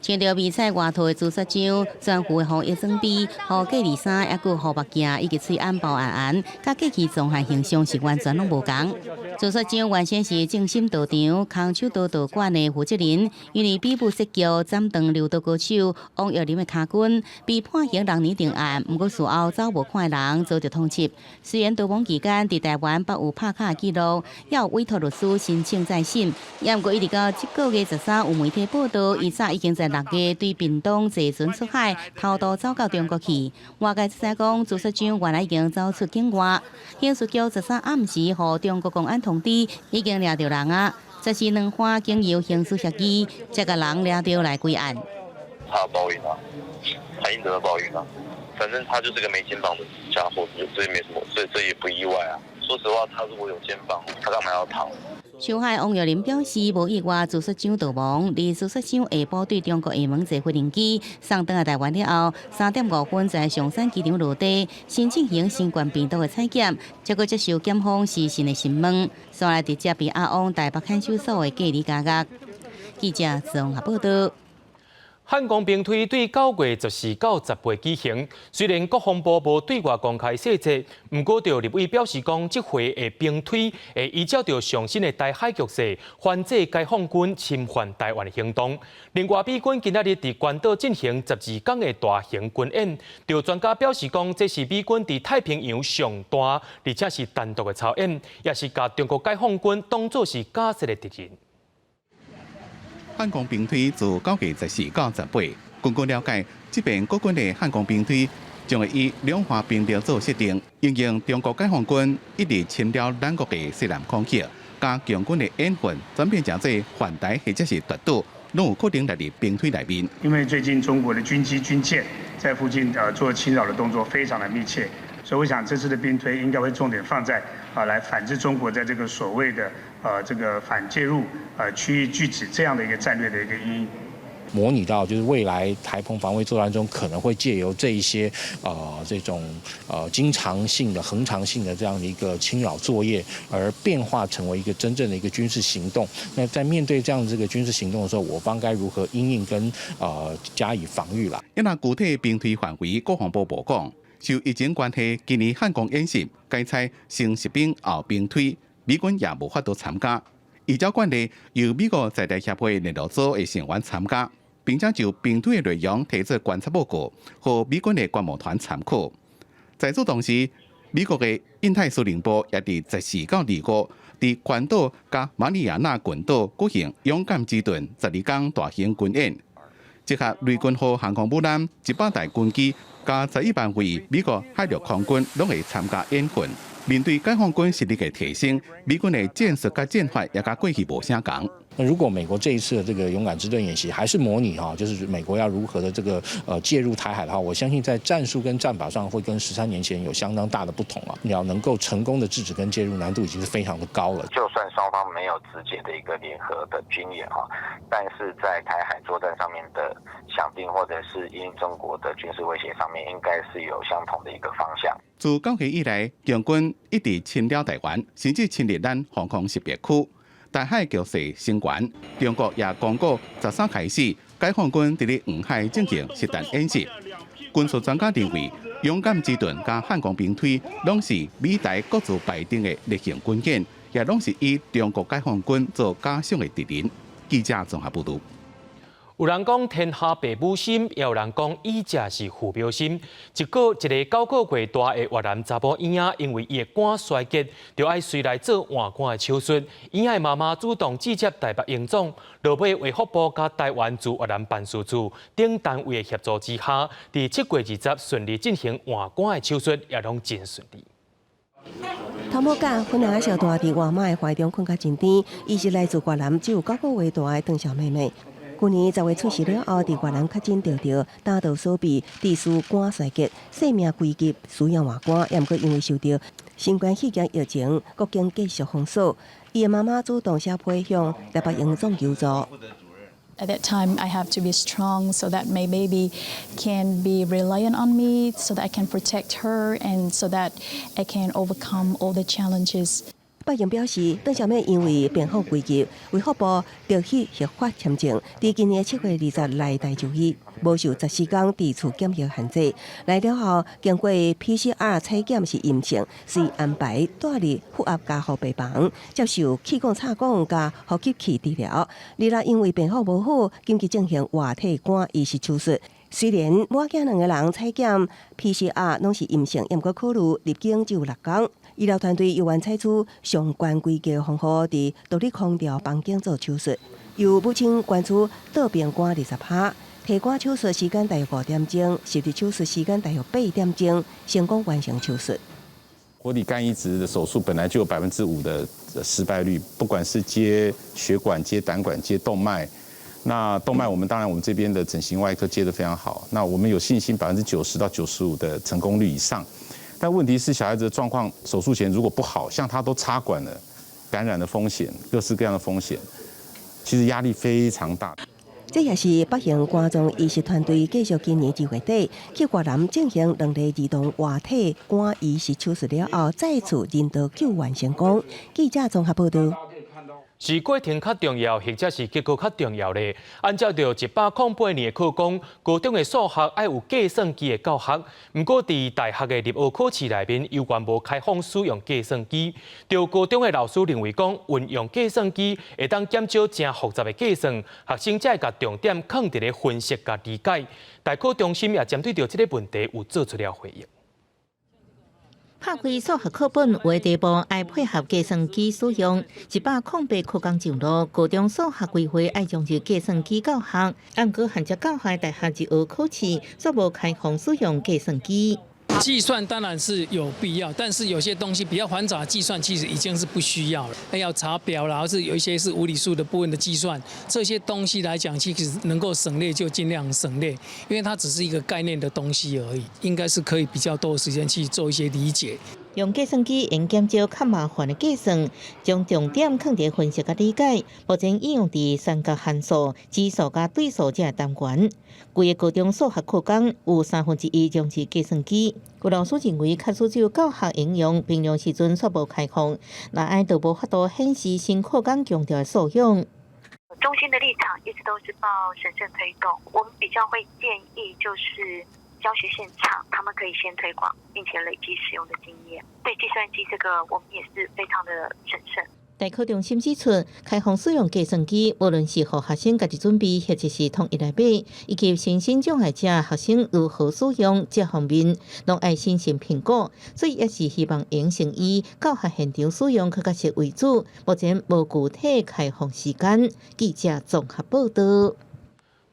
S2: 穿着迷彩外套的朱雪忠，全副的医生衣、和隔离衫，还有护目镜以及喙安包安，甲过去状害形象是完全拢无同。朱雪忠原先是正心道场空手道道馆的负责人，因为比武失脚斩断柔道高手王耀林的骹筋，被判刑6年定案。不过事后找无看的人遭到通缉。虽然逃亡期间伫台湾不有拍卡记录，也有委托律师申请再审，也不过一直到这个月13有媒体报道，伊早已经在6月对屏东坐船出海，偷渡走到中国去。外界知讲，朱雪忠原来已经走出境外，刑事局13暗时和中国公安通知，已经抓到人啊。这是2番经由刑事协议，才个人抓到来归案。
S12: 他的报应啊，他应得的报应啊。反正他就是个没肩膀的家伙，所以没什么，所以这也不意外啊。说实话，他如果有肩膀，他干嘛要逃？
S2: 受害王耀林表示，无意外朱雪忠逃亡，而朱雪忠下晡对中国厦门坐飞行机送回来台湾了后，3点5分在上山机场落地，先进行新冠病毒的采检，结果接受检方时讯的询问，所来直接被押往台北看守所的隔离监狱。记者综合报道。
S1: 汉光兵推对9月14到10月举行，虽然国防部无对外公开细节，不过就立委表示讲，这回的兵推会依照着上新的台海局势，反制解放军侵犯台湾的行动。另外，美军今仔日伫关岛进行12天的大型军演，就专家表示讲，这是美军伫太平洋上大，而且是单独的操演，也是把中国解放军当作是假设的敌人。
S21: 汉光兵推自9月14到18，根据了解，这边国军的汉光兵推将会以两化兵力做设定，应用中国解放军一直侵扰咱国的西南空隙，加强军的演训转变成做反台或者是夺岛，拢有可能来入兵推内面。
S13: 因为最近中国的军机、军舰在附近做侵扰的动作非常的密切，所以我想这次的兵推应该会重点放在来反制中国在这个所谓的这个反介入区域拒止这样的一个战略的一个意义。
S14: 模拟到就是未来台澎防卫作战中可能会借由这一些这种经常性的、恒常性的这样的一个侵扰作业，而变化成为一个真正的一个军事行动。那在面对这样的这个军事行动的时候，我方该如何因应跟加以防御啦？
S21: 因那具体兵推范围，国防部无讲。受疫情关系，今年汉光演习改采先实兵后兵推，美军也无法度参加。依照惯例，由美国在台协会联络组的成员参加。 并且就兵推的内容提出观察报告，和美军的观摩团参考。在此同时，美国的印太司令部也伫14到25，伫关岛加马里亚纳群岛举行勇敢之盾12天大型军演。结合雷军号航空母舰100台军机，加11万位美国海陆空军拢会参加演训。面对解放军实力的提升，美军的战术甲战法也甲过去无相共。
S14: 那如果美国这一次的这个勇敢之盾演习还是模拟就是美国要如何的这个介入台海的话，我相信在战术跟战法上会跟13年前有相当大的不同啊。你要能够成功的制止跟介入，难度已经是非常的高了。
S15: 就算双方没有直接的一个联合的军演但是在台海作战上面的想定或者是因中国的军事威胁上面，应该是有相同的一个方向。
S21: 自9月以来，共军一直侵扰台湾，甚至侵入咱防空识别区。 台海局势升悬，中国也公告13开始，解放军伫咧黄海进行实弹演习。军事专家认为，勇敢之盾加汉光兵推，拢是美台各自排定的例行军演，也拢是以中国解放军做假想的敌人。记者综合报道。
S1: 有人讲天下父母心，也有人讲伊才是父母心。一个9个月大的越南查甫婴仔，因为伊的肝衰竭，就爱随来做换肝的手术。婴仔的妈妈主动致接台北营总，落尾卫福部甲台湾驻越南办事处等单位的协助之下，伫7月20顺利进行换肝的手术，也拢真顺利。
S18: 头毛甲粉红小大伫外妈的怀中困甲真甜，伊是来自越南，只有9个月大的邓小妹妹。 去年10月出世了后，伫越南确诊着胆道所臂低输肝衰竭，性命危急，需要换肝，也毋过因为受到新冠肺炎疫情，国境继续封锁，伊的妈妈主动写批向台北营总求助。
S16: At that time, I have to be strong so that my baby can be reliant on me, so that I can protect her, and so that I can overcome all the challenges.
S18: 北营表示，邓小妹因为病后危急，卫福部着去合法签证，伫今年7月20来台就医，无受14天伫厝检疫限制。来了后，经过 PCR 采检是阴性，遂安排带入负压加护病房，接受气管插管加呼吸器治疗。二来因为病后无好，紧急进行活体肝移植手术。虽然母仔2个人采检 PCR 拢是阴性，也毋过考虑入境只有6天。 医疗团队又愿采取上悬规格方法，伫独立空调房间做手术。由母亲捐出倒变肝20%，提肝手术时间大约5点钟，实际手术时间大约8点钟，成功完成手术。
S17: 活体肝移植的手术本来就有5%的失败率，不管是接血管、接胆管、接动脉。那动脉我们当然我们这边的整形外科接得非常好，那我们有信心90%到95%的成功率以上。 但问题是，小孩子的状况手术前如果不好，像他都插管了，感染的风险，各式各样的风险，其实压力非常大。
S18: 这也是北营肝脏医师团队继续今年2月底去越南进行2例儿童活体肝移植手术了后，再次人道救援成功。记者综合报道。
S1: 是过程较重要，或者是结果较重要咧？按照着108年的课纲，高中的数学要有计算机的教学。不过，伫大学的入学考试内面，有关无开放使用计算机。就高中的老师认为讲，运用计算机会当减少真复杂的计算，学生才会甲重点放伫咧分析甲理解。大考中心也针对着这个问题有做出了回应。
S6: 拍开数学课本，为第一步要配合计算机使用。108课纲上路，高中数学规划要融入计算机教学。按过限制教学大学入学考试，却无开放使用计算机。
S3: 计算当然是有必要，但是有些东西比较繁杂的计算，其实已经是不需要了。要查表啦，或是有一些是无理数的部分的计算，这些东西来讲，其实能够省略就尽量省略，因为它只是一个概念的东西而已，应该是可以比较多的时间去做一些理解。
S6: 用计算机能减少较麻烦的计算，将重点放在分析甲理解。目前应用伫三角函数、指数甲对数这单元。规个高中数学课纲有1/3融入计算机。有老师认为，确实只有教学应用，平常时阵却无开放，那爱就无法度显示新课纲强调的素养。
S19: 中心的立场一直都是抱审慎推动，我们比较会建议就是教学现场，他们可以先推广，并且累积使用的经验。对计算机这个，我们也是非常的审慎。
S6: 大考中心指出，开放使用计算机，无论是互学生家己准备，或者是统一来买，以及身心障碍者学生如何使用这方面，拢爱审慎评估。所以也是希望应成以教学现场使用较确实为主。目前无具体开放时间。记者综合报道。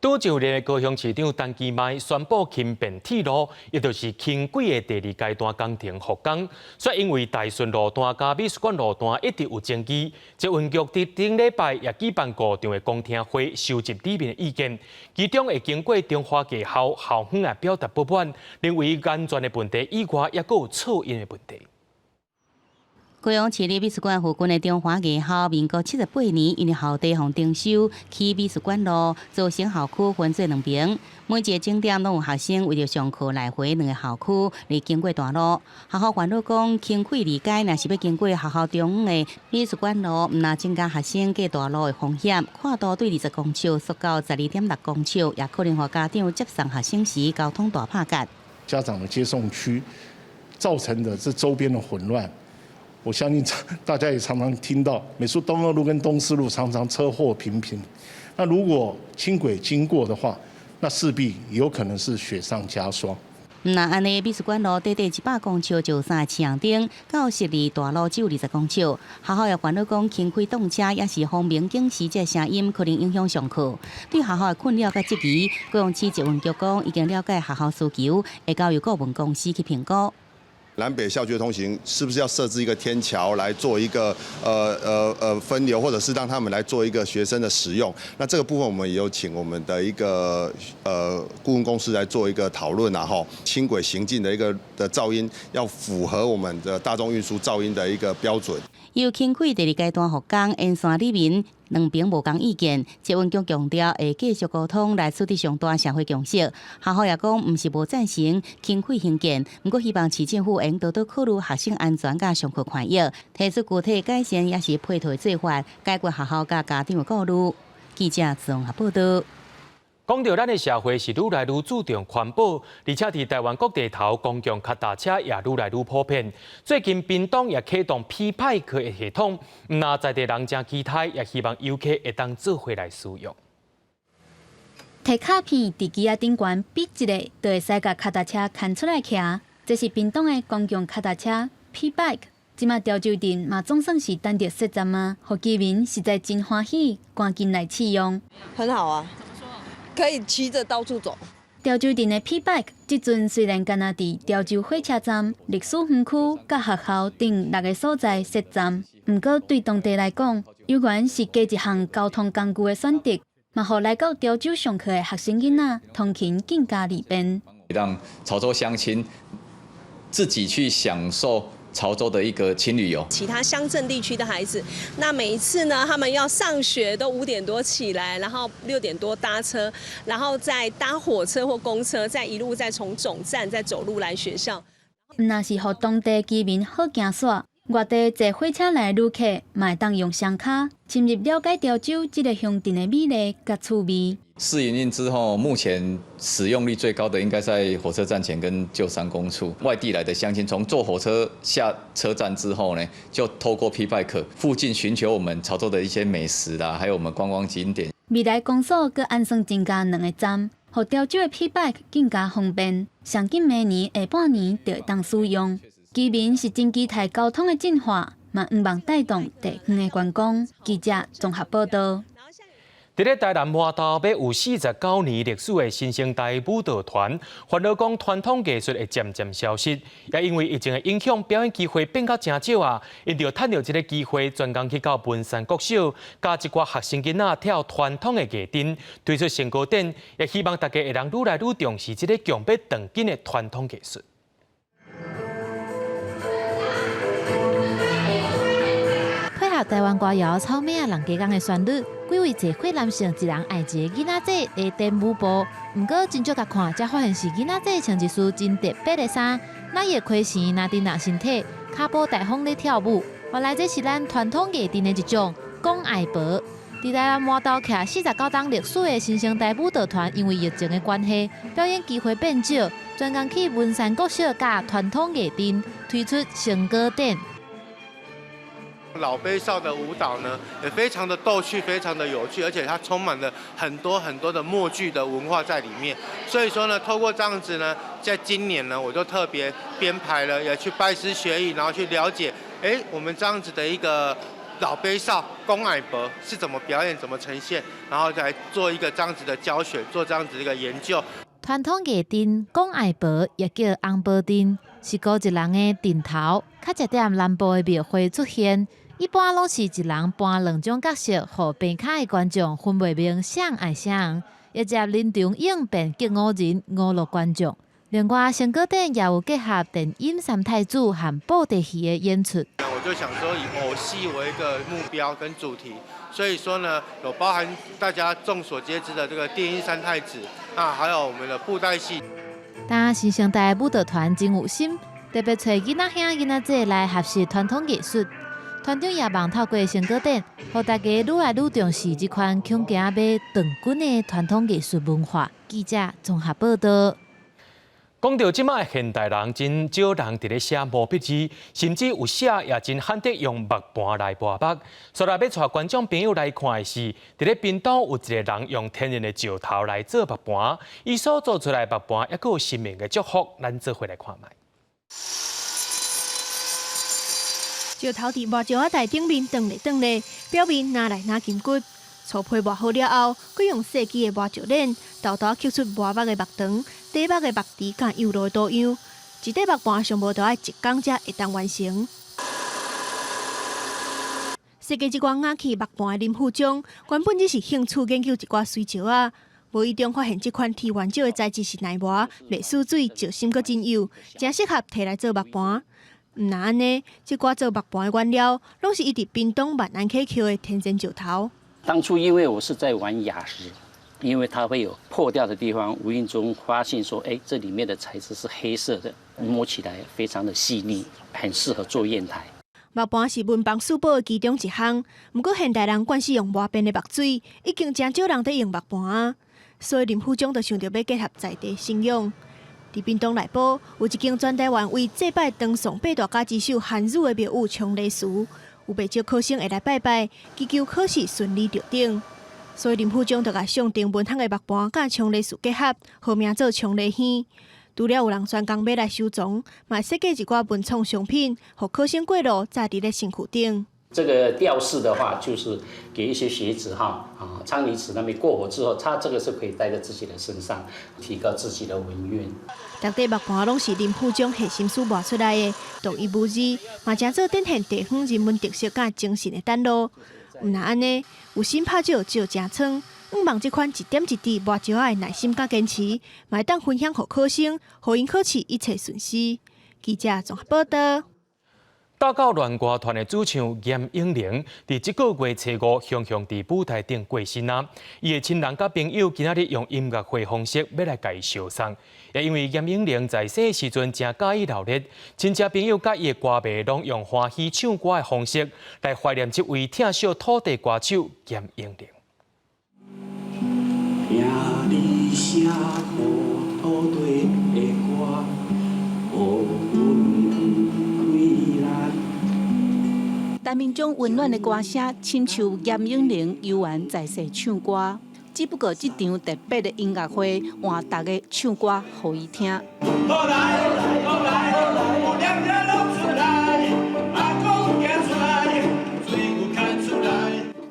S1: 拄就任的高雄市长陈其迈宣布轻便铁路，也就是轻轨的第2阶段工程复工，却因为大顺路段加美术馆路段一直有争议。捷运局伫顶礼拜也举办过场的公听会，收集里面的意见，其中会经过中华技校校方也表达不满，认为安全的问题以外，也佫有噪音的问题。
S2: 高雄市立美术馆附近的中华艺校，民国78年因为校地方征收，起美术馆路造成校区分做2边，每一个景点拢有学生为了上课来回2个校区来经过大路。学校烦恼讲，轻轨2阶若是要经过学校中央的美术馆路，毋但增加学生过大路的风险，跨度对20公尺缩到12.6公尺，也可能互家长接送学生时交通大拍夹。
S20: 家长的接送区造成的这周边的混乱。我相信大家也常常听到，美术东二路跟东四路常常车祸频频。那如果轻轨经过的话，那势必有可能是雪上加霜。
S2: 那安尼，美术馆路短短100公尺就3个车灯，到市立大路只有20公尺。学校也烦恼讲，轻轨动车也是轰鸣警示这声音，可能影响上课。对学校的困扰甲质疑，高雄市捷运局讲已经了解学校需求，会交由顾问公司去评估。
S22: 南北校区通行是不是要设置一个天桥来做一个分流，或者是让他们来做一个学生的使用？那这个部分我们也有请我们的一个顾问公司来做一个讨论啊，哈，轻轨行进的一个的噪音要符合我们的大众运输噪音的一个标准。
S2: 由轻轨第2阶段复工，沿线里面2边无同意见，捷运局强调会继续沟通来取得上大社会共识。学校也讲，毋是无赞成轻轨兴建，不过希望市政府应多多考虑学生安全甲上课权益，提出具体改善也是配套做法，解决学校甲家长的顾虑。记者综合报道。
S1: 讲到咱的社会是愈来愈注重环保，而且伫台湾各地头公共脚踏车也愈来愈普遍。最近屏东也启动批派克的系统，那在地人真期待，也希望游客会当做回来使用。
S23: 摕卡片伫机仔顶悬比一个，就会使甲脚踏车牵出来骑。这是屏东的公共脚踏车 P-Bike。即马潮州镇嘛总算是单着设站啊，互居民实在真欢喜，赶紧来试用。
S24: 很好啊。可以骑着到处走。
S23: 潮州镇的 P-Bike 即阵虽然敢若伫潮州火车站、历史园区、甲学校等6个所在设站，毋过对当地来讲，有缘是加一项交通工具的选择，嘛互来到潮州上课的学生囡仔通勤更加利便。
S25: 让潮州乡亲自己去享受潮州的一个轻旅游，
S24: 其他乡镇地区的孩子，那每一次呢，他们要上学都5点多起来，然后6点多搭车，然后再搭火车或公车，再一路再从总站再走路来学校。
S23: 若是互当地居民好行煞，外地坐火车来的旅客，嘛当用双脚深入了解潮州这个乡镇的美丽甲趣味。
S25: 试营运之后，目前使用率最高的应该在火车站前跟旧三公处。外地来的乡亲，从坐火车下车站之后呢，就透过 P-Bike 附近寻求我们潮州的一些美食啦，还有我们观光景点。
S23: 未来公所佮安装增加2个站，让潮州的 P-Bike 更加方便，上紧明年下半年就会当使用。居民是真期待交通的进化，嘛希望带动地方的观光。记者综合报道。
S1: 伫咧台南麻豆要有49年历史的新生代舞蹈团，烦恼讲传统艺术会渐渐消失，也因为疫情的影响，表演机会变较真少啊。因着趁着这个机会，专工去到文山国小，教一寡学生囡仔跳传统的艺阵，推出成果展，也希望大家会让愈来愈重视这个强要长进的传统艺术。
S4: 配合台湾歌谣《草莓啊人家讲》的旋律，几位坐火男性一人爱一个囡仔仔来展舞步。不过真少甲看，才发现是囡仔仔穿一束真特别的衫，哪会亏钱拿定拿身体，脚步大方咧跳舞。原来这是咱传统艺阵的一种讲爱步。伫台南麻豆徛49档历史的新生代舞蹈团，因为疫情的关系，表演机会变少，专工去文山国小甲传统艺阵推出成果展。
S7: 老杯少的舞蹈呢，也非常的逗趣，非常的有趣，而且它充满了很多的默剧的文化在里面。所以说呢，透过这样子呢，在今年呢，我就特别编排了，也去拜师学艺，然后去了解，我们这样子的一个老杯少公矮伯是怎么表演、怎么呈现，然后来做一个这样子的教学，做这样子的一个研究。
S4: 传统艺阵讲爱步，也叫红布阵，是古一人的阵头，较食点南部的庙会出现。一般拢是一人扮2种角色，互边卡的观众分袂明谁爱谁，也接临场应变激5人5路观众。另外，成果展也有结合电影《三太子》和布袋戏的演出。
S7: 我就想说，以偶戏为一个目标跟主题，所以说呢，有包含大家众所皆知的这个电音三太子啊，还有我们的布袋戏。
S4: 但新生代舞蹈团真有心，特别找囡仔兄囡仔姐来学习传统艺术。团长也望透过成果展，让大家愈来愈重视这款恐惊要长滚的传统艺术文化。记者综合报道。
S1: 讲到即摆现代人真少人伫咧写毛笔字，甚至有写也真罕得用木盘来画笔。所以要带观众朋友来看的是，伫咧屏东有一个人用天然的石头来做木盘，伊所做出来木盘也有生命的祝福。咱做回来看卖。
S8: 石头伫木石台顶面转来转来，表面拿来拿筋骨。粗皮磨好了后，佮用细支的磨石链，豆豆吸出磨墨的木糖、底墨的木池，甲油路多样。一块木盘上无就要1工才会当完成。设计这款雅器木盘的林副总，原本只是兴趣研究一寡水石啊，无意中发现这款铁原石的材质是耐磨、袂输水、石心佮真幼，真适合摕来做木盘。毋那安尼，这寡做木盘的原料，拢是伊伫屏东万安溪捡的天然石头。
S9: 当初因为我是在玩雅石，因为它会有破掉的地方，无意中发现说，这里面的材质是黑色的，摸起来非常的细腻，很适合做砚台。
S8: 木盘是文房四宝的其中一项，不过现代人惯使用磨边的木水，已经真少人在用木盘啊，所以林副总就想到要结合在地信仰。伫屏东内埔有一间全台湾为祭拜唐宋8大家之首韩愈的庙宇昌黎寺。有不少考生会来拜拜，祈求考试顺利着顶。所以林副总就甲上顶文行的木盘甲昌黎寺结合，号名做昌黎轩。除了有人专工要来收藏，嘛设计一寡文创商品，互考生过路载伫咧身躯顶。
S9: 这个吊饰的话，就是给一些学子昌黎祠那边过火之后，他这个是可以带在自己的身上，提高自己的文运。
S8: 逐块木盘拢是林副总下心思磨出来的，独一无二，嘛真做展现地方人文特色甲精神的展露。毋那安尼，有心拍照照真窗，望这款一点一滴磨石的耐心甲坚持，嘛会当分享互考生，互因考试一切顺遂。记者综合报道。
S1: 打狗乱歌团的主唱严英玲，伫这个月初5雄雄伫舞台顶过身啊！伊的亲人甲朋友今仔日用音乐会方式要来甲伊烧送，也因为严英玲在生的时阵真介意闹热，亲戚朋友甲伊的歌迷拢用欢喜唱歌的方式来怀念这位疼惜土地歌手严英玲。
S5: 台面中温暖的歌声，亲像严英玲悠然在世唱歌。只不过这场特别的音乐会，换大家唱歌给伊听。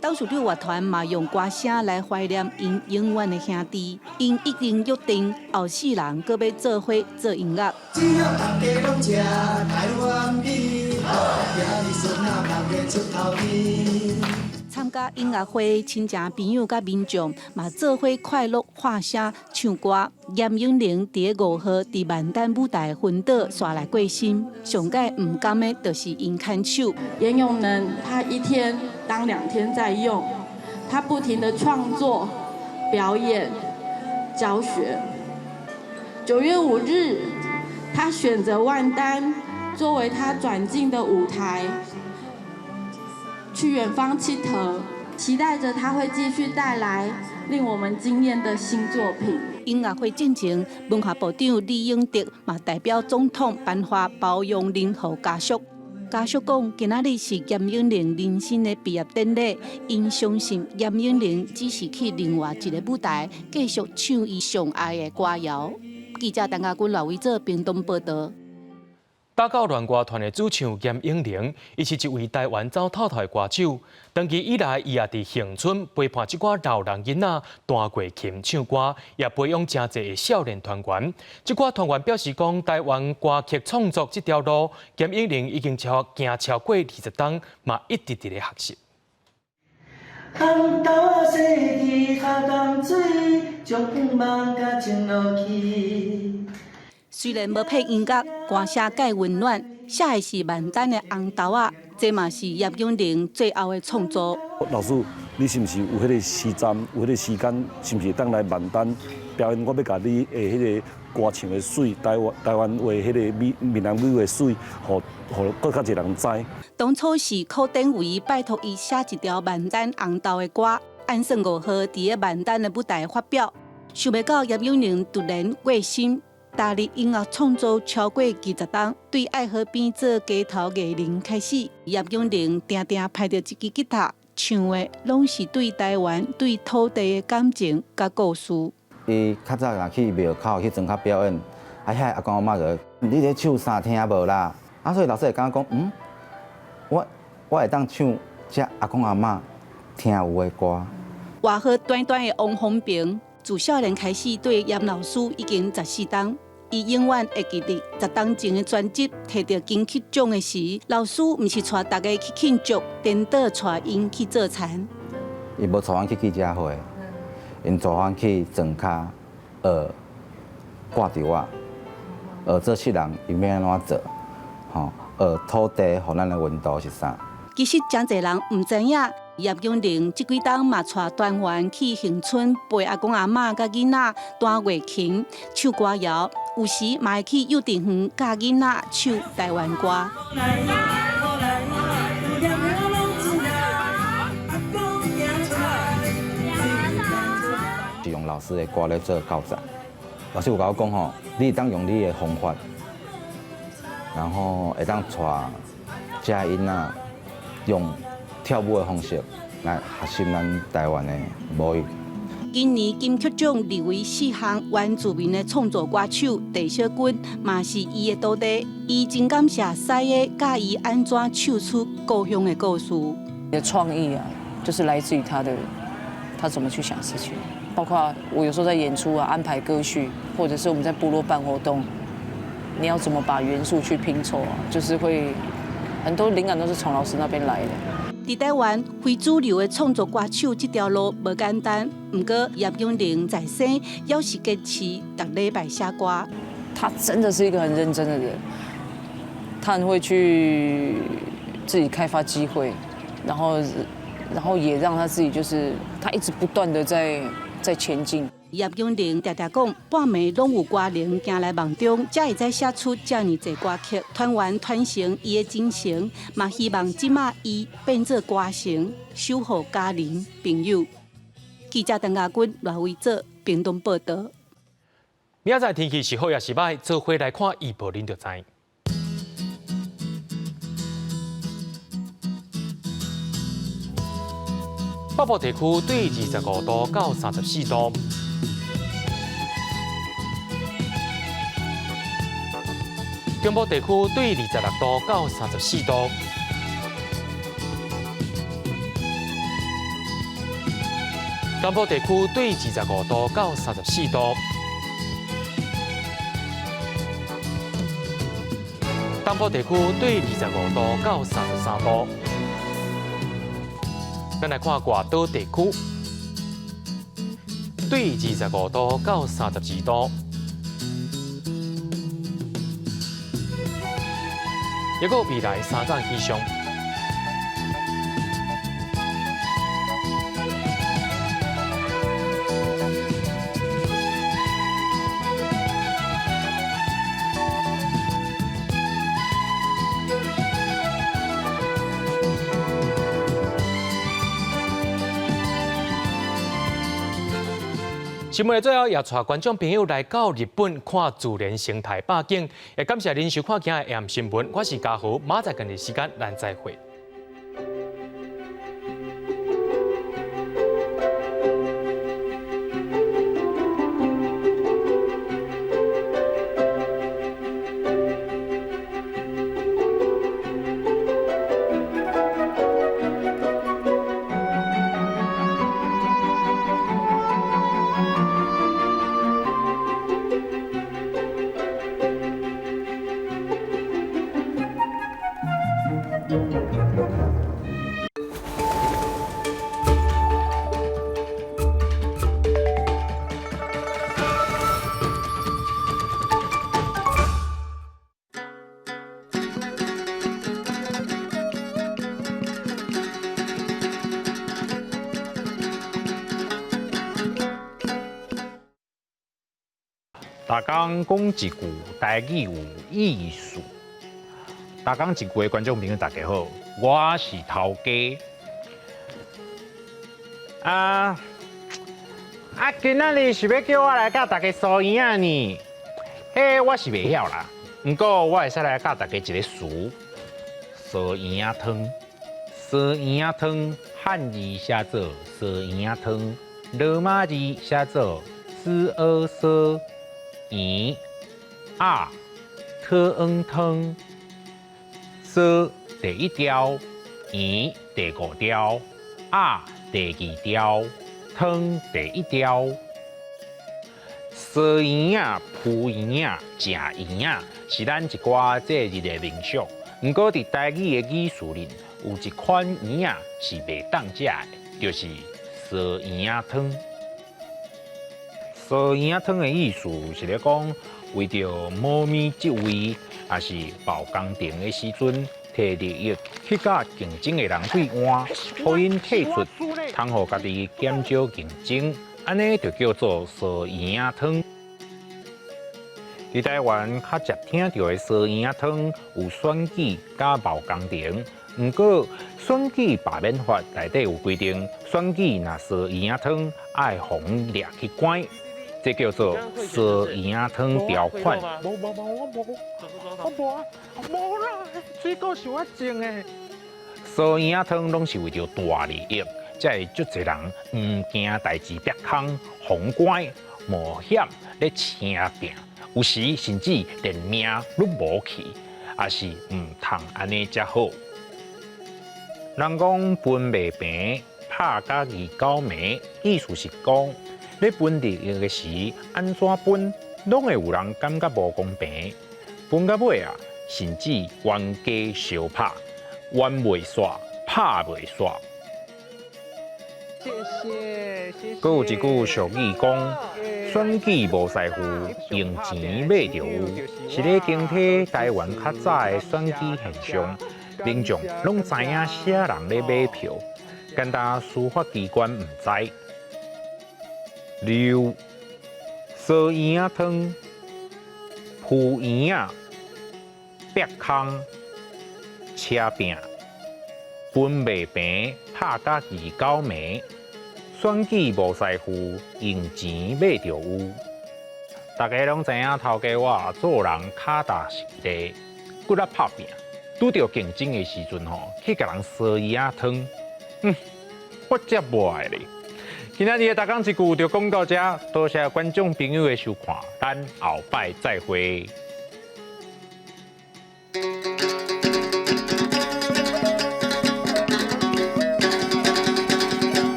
S5: 倒数六乐团嘛用歌声来怀念因永远的兄弟，因已经约定后世人搁要做伙做音乐。只要大家拢吃台湾米，爹你孙仔人个出头天。参加音乐会，亲戚朋友甲民众嘛做伙快乐喊声唱歌。严英玲伫5号伫万丹舞台昏倒刷来过身，上届唔甘的就是因看手。
S10: 严永能他一天当2天在用，他不停的创作、表演、教学。9月5日，他选择万丹作为他转进的舞台。去远方佚佗，期待着他会继续带来令我们惊艳的新作品。
S5: 音乐会进前，文化部长李永德嘛代表总统颁发褒扬令予家属。家属讲，今仔日是严英玲人生的毕业典礼，因相信严英玲只是去另外一个舞台，继续唱伊上爱的歌谣。记者陈家军、刘伟做屏东报道。
S1: 打狗乱歌团的主唱严英玲，伊是一位台湾走透透的歌手。长期以来，伊也伫乡村陪伴一寡老人囡仔弹过琴唱歌，也培养真侪的少年团员。这寡团员表示讲，台湾歌曲创作这条路，严英玲已经行超过20档，嘛一直伫咧学习。
S11: 红豆仔洗伫下江水，将饭网甲浸落去。
S5: 虽然无配音乐，歌声介温暖，写的是万丹的红豆仔，这嘛是严英玲最后的创作。
S12: 老师，你是毋是有迄个时站，有迄个时间，是毋是当来万丹表演？我要甲你的迄个歌唱的水，台湾话迄个闽南语的水，互更较侪人知。
S5: 当初是柯典伟拜托伊写一条万丹红豆的歌，按算5号伫个万丹的舞台发表，想袂到严英玲突然过身。大力音乐创作超过20档，对爱河边做街头艺人开始，严英玲定定拍着一支吉他，唱的拢是对台湾、对土地的感情甲故事。
S13: 伊较早若去庙口去庄脚表演，遐阿公阿妈就你咧唱啥听无啦？所以老师会感觉讲，我会当唱这阿公阿妈听有的歌。
S5: 外号短短的王洪平。自少年开始对严老师已经14档，伊永远会记得10档前的专辑摕到金曲奖的时，老师毋是带大家去庆祝，颠倒带因去做田。
S13: 伊无带阮去记者会，因带阮去庄脚挂稻仔，做七人伊要安怎做？土地互咱的温度是啥？
S5: 其实真侪人毋知影。严英玲这几档嘛，带团员去乡村陪阿公阿嬷甲囡仔弹乐琴、唱歌谣，有时嘛会去幼稚园教囡仔唱台湾歌。
S13: 是用老师的歌来做教材。老师有甲我讲吼，你会当用你的方法，然后会当带这囡仔用跳舞的方式来学习咱台湾的母语。
S5: 今年金曲奖入围4项原住民的创作歌手陈小君，嘛是伊的徒弟。伊真感谢师爷教伊安怎唱出故乡的故事。
S26: 你的创意啊，就是来自于他怎么去想事情。包括我有时候在演出啊，安排歌序，或者是我们在部落办活动，你要怎么把元素去拼凑啊？就是会很多灵感都是从老师那边来的。
S5: 在台湾，非主流的创作歌手这条路无简单，不过严英玲在生要是坚持逐礼拜写歌。
S26: 他真的是一个很认真的人，他们会去自己开发机会，然后也让他自己就是他一直不断的在前进。
S5: 叶永玲常常讲，半暝拢有歌灵行来梦中，才会再写出这么多歌曲，团圆传承伊的精神，嘛希望即马伊变做歌神，守护家人朋友。记者邓亚军赖维做屏东报道。
S1: 明仔载天气是好也是歹，做伙来看预报，恁就知。北部地区对25度到34度。中部地区对26度到34度，南部地区对25度到34度，东部地区对25度到33度。咱来看外岛地区，对25度到32度。也个未来3站气象。新闻的最后也带观众朋友来到日本看自然生态百景，也感谢您收看今日AM新闻，我是嘉豪，马仔今日时间咱再会。
S14: 大家讲一句台语有意思。大家一句的观众朋友大家好，我是头家。今仔日是要叫我来教大家数圆啊呢？嘿，我是袂晓啦。不过我会使来教大家一个词：数圆啊汤。数圆啊汤汉字写作数圆啊汤，罗马字写作424。圆啊汤汤，数第一条，圆第5条，啊第2条，汤第1条。烧圆啊、铺圆啊、食圆啊，是咱一寡节日的民俗。不过伫台语的语序里，有一款圆啊是袂当食的，就是烧圆啊汤。烧圆仔汤的意思是咧讲，为着猫咪即位，也是报工程的时阵，摕利益去甲竞争的人对换，互因退出，通互家己减少竞争，安尼就叫做烧圆仔汤。伫台湾较常听到的烧圆仔汤有选举甲报工程，不过选举罢免法内底有规定，选举若烧圆仔汤爱红掠去关。这叫做烧圆仔汤条款。我无啦，水果是我种的。烧圆仔汤拢是为着大利益，才会足侪人唔惊代志逼空，宏观冒险咧请拼，有时甚至连命都无去，也是唔通安尼才好。人讲分袂平，拍甲29暝，意思是讲。咧分利益的时，安怎分，拢会有人感觉无公平。分到尾啊，甚至冤家相拍，冤袂煞，拍袂煞。佫有一句俗语讲：选举无师傅，用钱买着有。是咧警惕台湾较早的选举现象，民众拢知影啥人咧买票，简单司法机关唔知。例烧圆仔汤、铺圆仔、壁空、车饼、分卖平拍甲29暝，选举无师傅，用钱买着有。大家拢知影头家我做人脚踏实地，骨力拍拼，拄着竞争的时阵吼，去甲人烧圆仔汤，我才无爱咧。今仔日的大讲一句就讲到这，多谢观众朋友的收看，咱后摆再会。